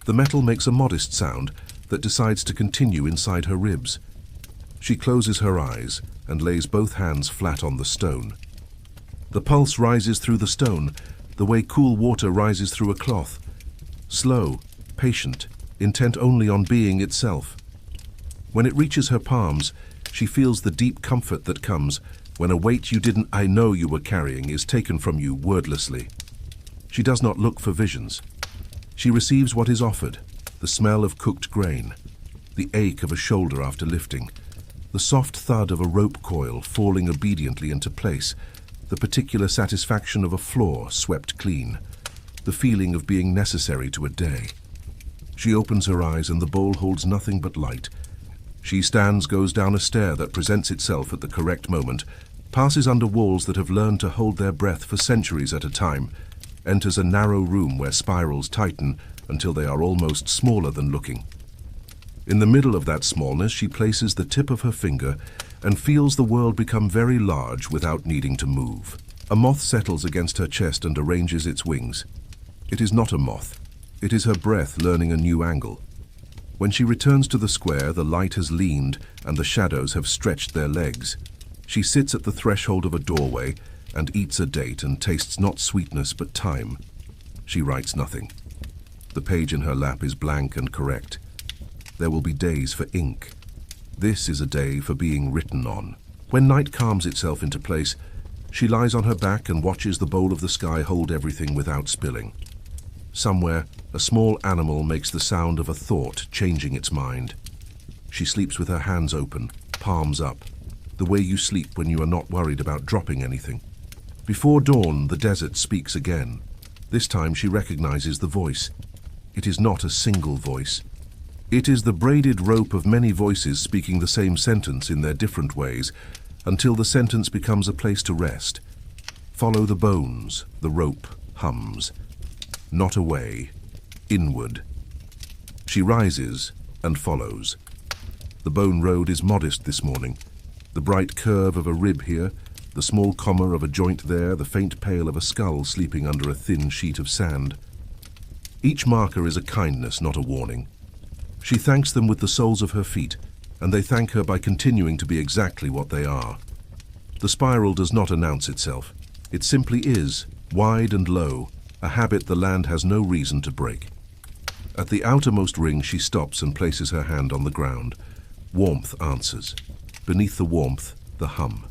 The metal makes a modest sound that decides to continue inside her ribs. She closes her eyes and lays both hands flat on the stone. The pulse rises through the stone, the way cool water rises through a cloth. Slow, patient, intent only on being itself. When it reaches her palms, she feels the deep comfort that comes when a weight you didn't know you were carrying is taken from you wordlessly. She does not look for visions. She receives what is offered, the smell of cooked grain, the ache of a shoulder after lifting, the soft thud of a rope coil falling obediently into place, the particular satisfaction of a floor swept clean, the feeling of being necessary to a day. She opens her eyes and the bowl holds nothing but light. She stands, goes down a stair that presents itself at the correct moment, passes under walls that have learned to hold their breath for centuries at a time, enters a narrow room where spirals tighten until they are almost smaller than looking. In the middle of that smallness, she places the tip of her finger and feels the world become very large without needing to move. A moth settles against her chest and arranges its wings. It is not a moth. It is her breath learning a new angle. When she returns to the square, the light has leaned and the shadows have stretched their legs. She sits at the threshold of a doorway and eats a date and tastes not sweetness but time. She writes nothing. The page in her lap is blank and correct. There will be days for ink. This is a day for being written on. When night calms itself into place, she lies on her back and watches the bowl of the sky hold everything without spilling. Somewhere, a small animal makes the sound of a thought changing its mind. She sleeps with her hands open, palms up, the way you sleep when you are not worried about dropping anything. Before dawn, the desert speaks again. This time she recognizes the voice. It is not a single voice. It is the braided rope of many voices speaking the same sentence in their different ways, until the sentence becomes a place to rest. Follow the bones, the rope hums. not away, inward. She rises and follows. The bone road is modest this morning. The bright curve of a rib here, the small comma of a joint there, the faint pale of a skull sleeping under a thin sheet of sand. Each marker is a kindness, not a warning. She thanks them with the soles of her feet, and they thank her by continuing to be exactly what they are. The spiral does not announce itself. It simply is, wide and low, a habit the land has no reason to break. At the outermost ring she stops and places her hand on the ground. Warmth answers. Beneath the warmth, the hum.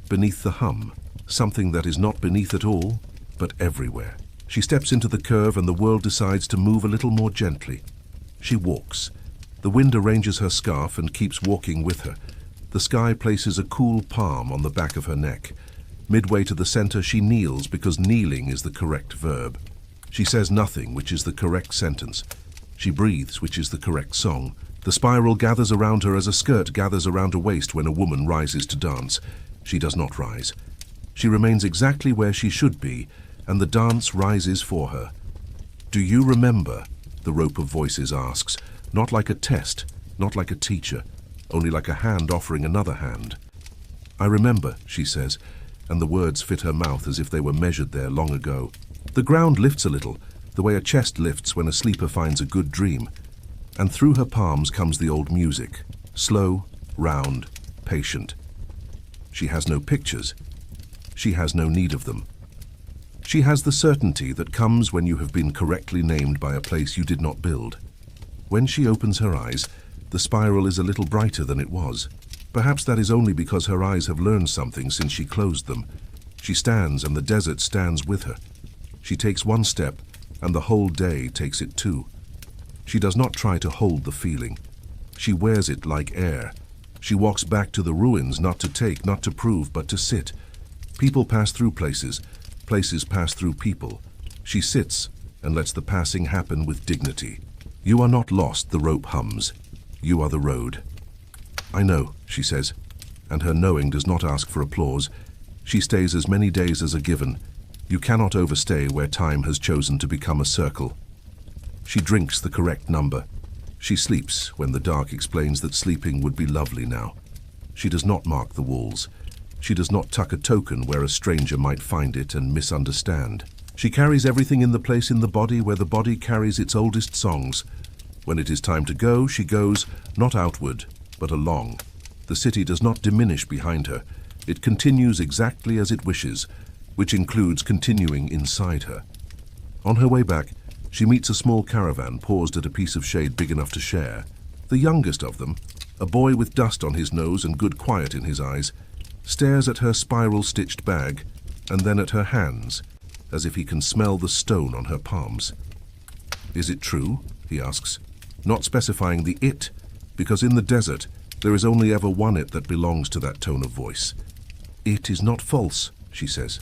Beneath the hum, something that is not beneath at all, but everywhere. She steps into the curve and the world decides to move a little more gently. She walks. The wind arranges her scarf and keeps walking with her. The sky places a cool palm on the back of her neck. Midway to the center, she kneels because kneeling is the correct verb. She says nothing, which is the correct sentence. She breathes, which is the correct song. The spiral gathers around her as a skirt gathers around a waist when a woman rises to dance. She does not rise. She remains exactly where she should be, and the dance rises for her. Do you remember? The rope of voices asks, not like a test, not like a teacher, only like a hand offering another hand. I remember, she says, and the words fit her mouth as if they were measured there long ago. The ground lifts a little, the way a chest lifts when a sleeper finds a good dream. And through her palms comes the old music, slow, round, patient. She has no pictures. She has no need of them. She has the certainty that comes when you have been correctly named by a place you did not build. When she opens her eyes, the spiral is a little brighter than it was. Perhaps that is only because her eyes have learned something since she closed them. She stands and the desert stands with her. She takes one step and the whole day takes it too. She does not try to hold the feeling. She wears it like air. She walks back to the ruins not to take, not to prove, but to sit. People pass through places. Places pass through people. She sits and lets the passing happen with dignity. You are not lost, the rope hums. You are the road. I know, she says, and her knowing does not ask for applause. She stays as many days as are given. You cannot overstay where time has chosen to become a circle. She drinks the correct number. She sleeps when the dark explains that sleeping would be lovely now. She does not mark the walls. She does not tuck a token where a stranger might find it and misunderstand. She carries everything in the place in the body where the body carries its oldest songs. When it is time to go, she goes, not outward, but along. The city does not diminish behind her. It continues exactly as it wishes, which includes continuing inside her. On her way back, she meets a small caravan paused at a piece of shade big enough to share. The youngest of them, a boy with dust on his nose and good quiet in his eyes, stares at her spiral-stitched bag and then at her hands, as if he can smell the stone on her palms. Is it true? He asks, not specifying the it, because in the desert there is only ever one it that belongs to that tone of voice. It is not false, she says.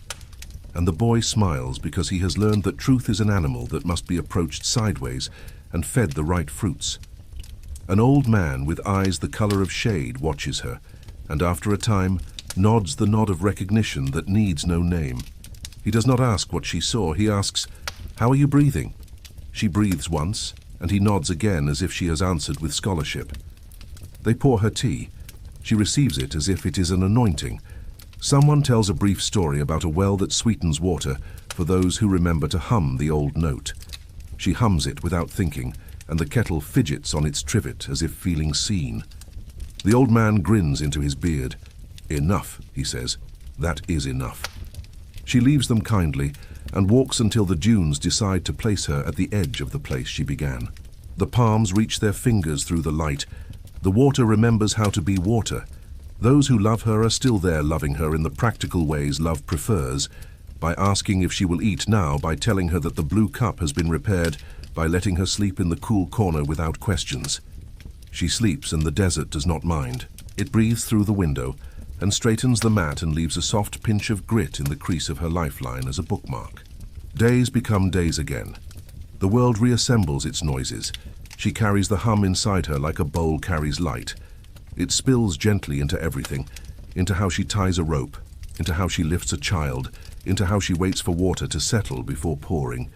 And the boy smiles because he has learned that truth is an animal that must be approached sideways and fed the right fruits. An old man with eyes the color of shade watches her, and after a time nods the nod of recognition that needs no name. He does not ask what she saw, he asks, "How are you breathing?" She breathes once, and he nods again as if she has answered with scholarship. They pour her tea. She receives it as if it is an anointing. Someone tells a brief story about a well that sweetens water for those who remember to hum the old note. She hums it without thinking, and the kettle fidgets on its trivet as if feeling seen. The old man grins into his beard. "Enough," he says. "That is enough." She leaves them kindly and walks until the dunes decide to place her at the edge of the place she began. The palms reach their fingers through the light. The water remembers how to be water. Those who love her are still there loving her in the practical ways love prefers, by asking if she will eat now, by telling her that the blue cup has been repaired, by letting her sleep in the cool corner without questions. She sleeps and the desert does not mind. It breathes through the window and straightens the mat and leaves a soft pinch of grit in the crease of her lifeline as a bookmark. Days become days again. The world reassembles its noises. She carries the hum inside her like a bowl carries light. It spills gently into everything, into how she ties a rope, into how she lifts a child, into how she waits for water to settle before pouring.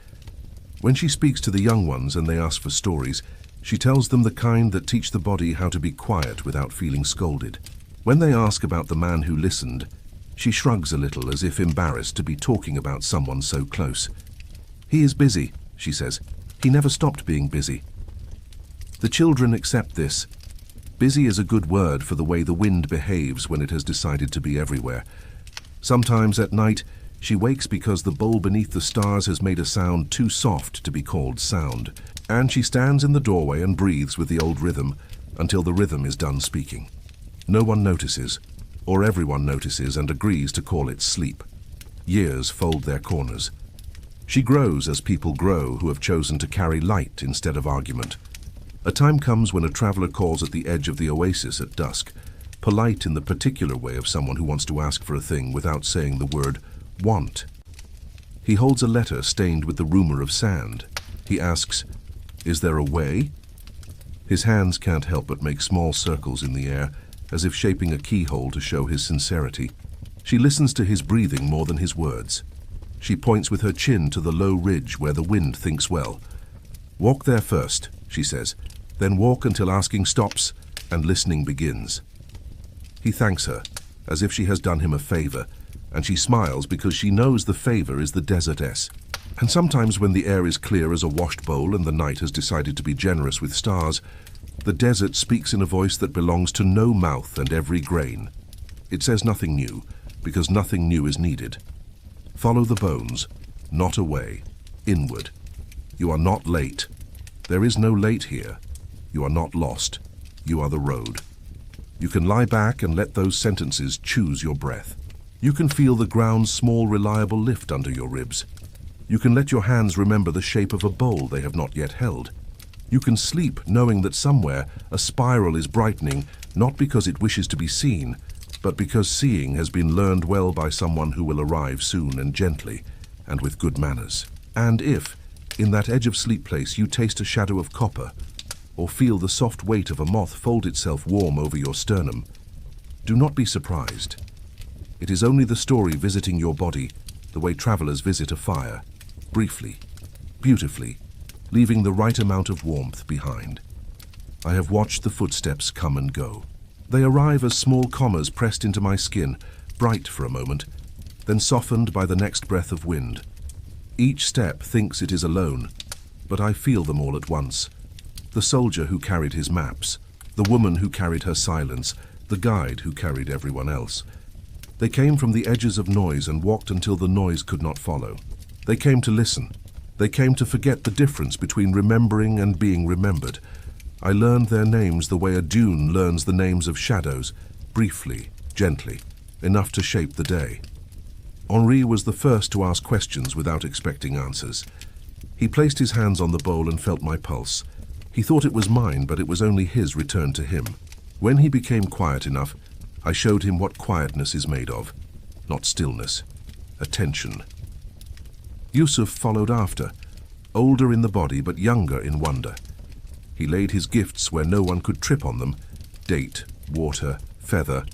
When she speaks to the young ones and they ask for stories, she tells them the kind that teach the body how to be quiet without feeling scolded. When they ask about the man who listened, she shrugs a little as if embarrassed to be talking about someone so close. "He is busy," she says. "He never stopped being busy." The children accept this. Busy is a good word for the way the wind behaves when it has decided to be everywhere. Sometimes at night, she wakes because the bowl beneath the stars has made a sound too soft to be called sound, and she stands in the doorway and breathes with the old rhythm until the rhythm is done speaking. No one notices, or everyone notices and agrees to call it sleep. Years fold their corners. She grows as people grow who have chosen to carry light instead of argument. A time comes when a traveler calls at the edge of the oasis at dusk, polite in the particular way of someone who wants to ask for a thing without saying the word want. He holds a letter stained with the rumor of sand. He asks, "Is there a way?" His hands can't help but make small circles in the air, as if shaping a keyhole to show his sincerity. She listens to his breathing more than his words. She points with her chin to the low ridge where the wind thinks well. "Walk there first," she says, "then walk until asking stops and listening begins." He thanks her, as if she has done him a favor, and she smiles because she knows the favor is the desertess. And sometimes when the air is clear as a washed bowl and the night has decided to be generous with stars, the desert speaks in a voice that belongs to no mouth and every grain. It says nothing new, because nothing new is needed. Follow the bones, not away, inward. You are not late. There is no late here. You are not lost. You are the road. You can lie back and let those sentences choose your breath. You can feel the ground's small, reliable lift under your ribs. You can let your hands remember the shape of a bowl they have not yet held. You can sleep knowing that somewhere a spiral is brightening, not because it wishes to be seen, but because seeing has been learned well by someone who will arrive soon and gently, and with good manners. And if, in that edge of sleep place, you taste a shadow of copper, or feel the soft weight of a moth fold itself warm over your sternum, do not be surprised. It is only the story visiting your body, the way travelers visit a fire, briefly, beautifully, leaving the right amount of warmth behind. I have watched the footsteps come and go. They arrive as small commas pressed into my skin, bright for a moment, then softened by the next breath of wind. Each step thinks it is alone, but I feel them all at once. The soldier who carried his maps, the woman who carried her silence, the guide who carried everyone else. They came from the edges of noise and walked until the noise could not follow. They came to listen. They came to forget the difference between remembering and being remembered. I learned their names the way a dune learns the names of shadows, briefly, gently, enough to shape the day. Henri was the first to ask questions without expecting answers. He placed his hands on the bowl and felt my pulse. He thought it was mine, but it was only his returned to him. When he became quiet enough, I showed him what quietness is made of. Not stillness, attention. Yusuf followed after, older in the body but younger in wonder. He laid his gifts where no one could trip on them, date, water, feather,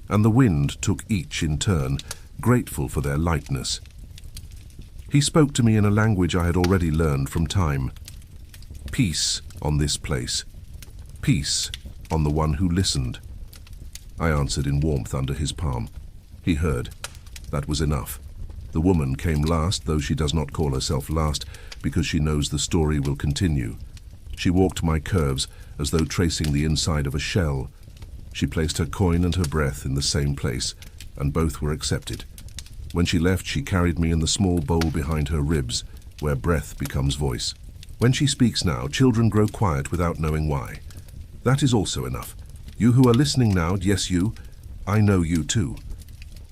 and the wind took each in turn, grateful for their lightness. He spoke to me in a language I had already learned from time. Peace on this place. Peace on the one who listened. I answered in warmth under his palm. He heard. That was enough. The woman came last, though she does not call herself last, because she knows the story will continue. She walked my curves as though tracing the inside of a shell. She placed her coin and her breath in the same place, and both were accepted. When she left, she carried me in the small bowl behind her ribs, where breath becomes voice. When she speaks now, children grow quiet without knowing why. That is also enough. You who are listening now, yes you, I know you too.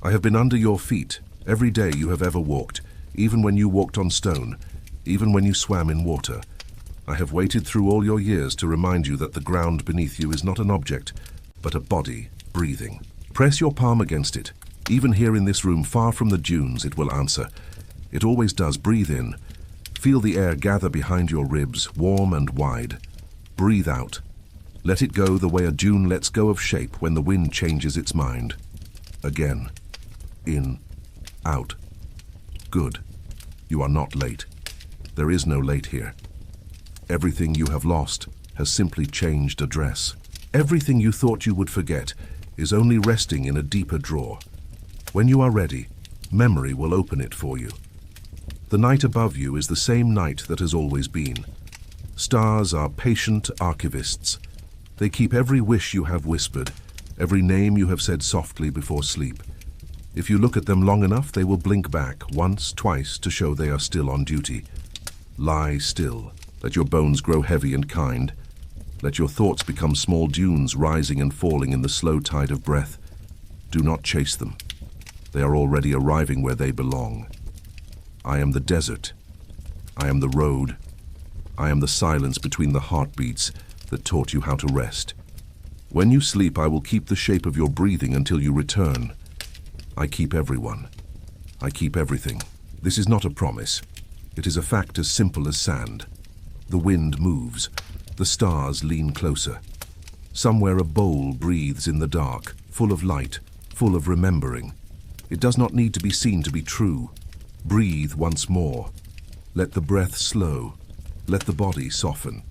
I have been under your feet every day you have ever walked, even when you walked on stone, even when you swam in water. I have waited through all your years to remind you that the ground beneath you is not an object, but a body breathing. Press your palm against it. Even here in this room, far from the dunes, it will answer. It always does. Breathe in. Feel the air gather behind your ribs, warm and wide. Breathe out. Let it go the way a dune lets go of shape when the wind changes its mind. Again. In. Out. Good. You are not late. There is no late here. Everything you have lost has simply changed address. Everything you thought you would forget is only resting in a deeper drawer. When you are ready, memory will open it for you. The night above you is the same night that has always been. Stars are patient archivists. They keep every wish you have whispered, every name you have said softly before sleep. If you look at them long enough, they will blink back once, twice, to show they are still on duty. Lie still. Let your bones grow heavy and kind. Let your thoughts become small dunes rising and falling in the slow tide of breath. Do not chase them. They are already arriving where they belong. I am the desert. I am the road. I am the silence between the heartbeats that taught you how to rest. When you sleep, I will keep the shape of your breathing until you return. I keep everyone. I keep everything. This is not a promise. It is a fact as simple as sand. The wind moves. The stars lean closer. Somewhere a bowl breathes in the dark, full of light, full of remembering. It does not need to be seen to be true. Breathe once more. Let the breath slow. Let the body soften.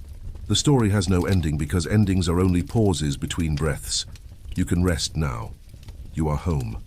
The story has no ending because endings are only pauses between breaths. You can rest now. You are home.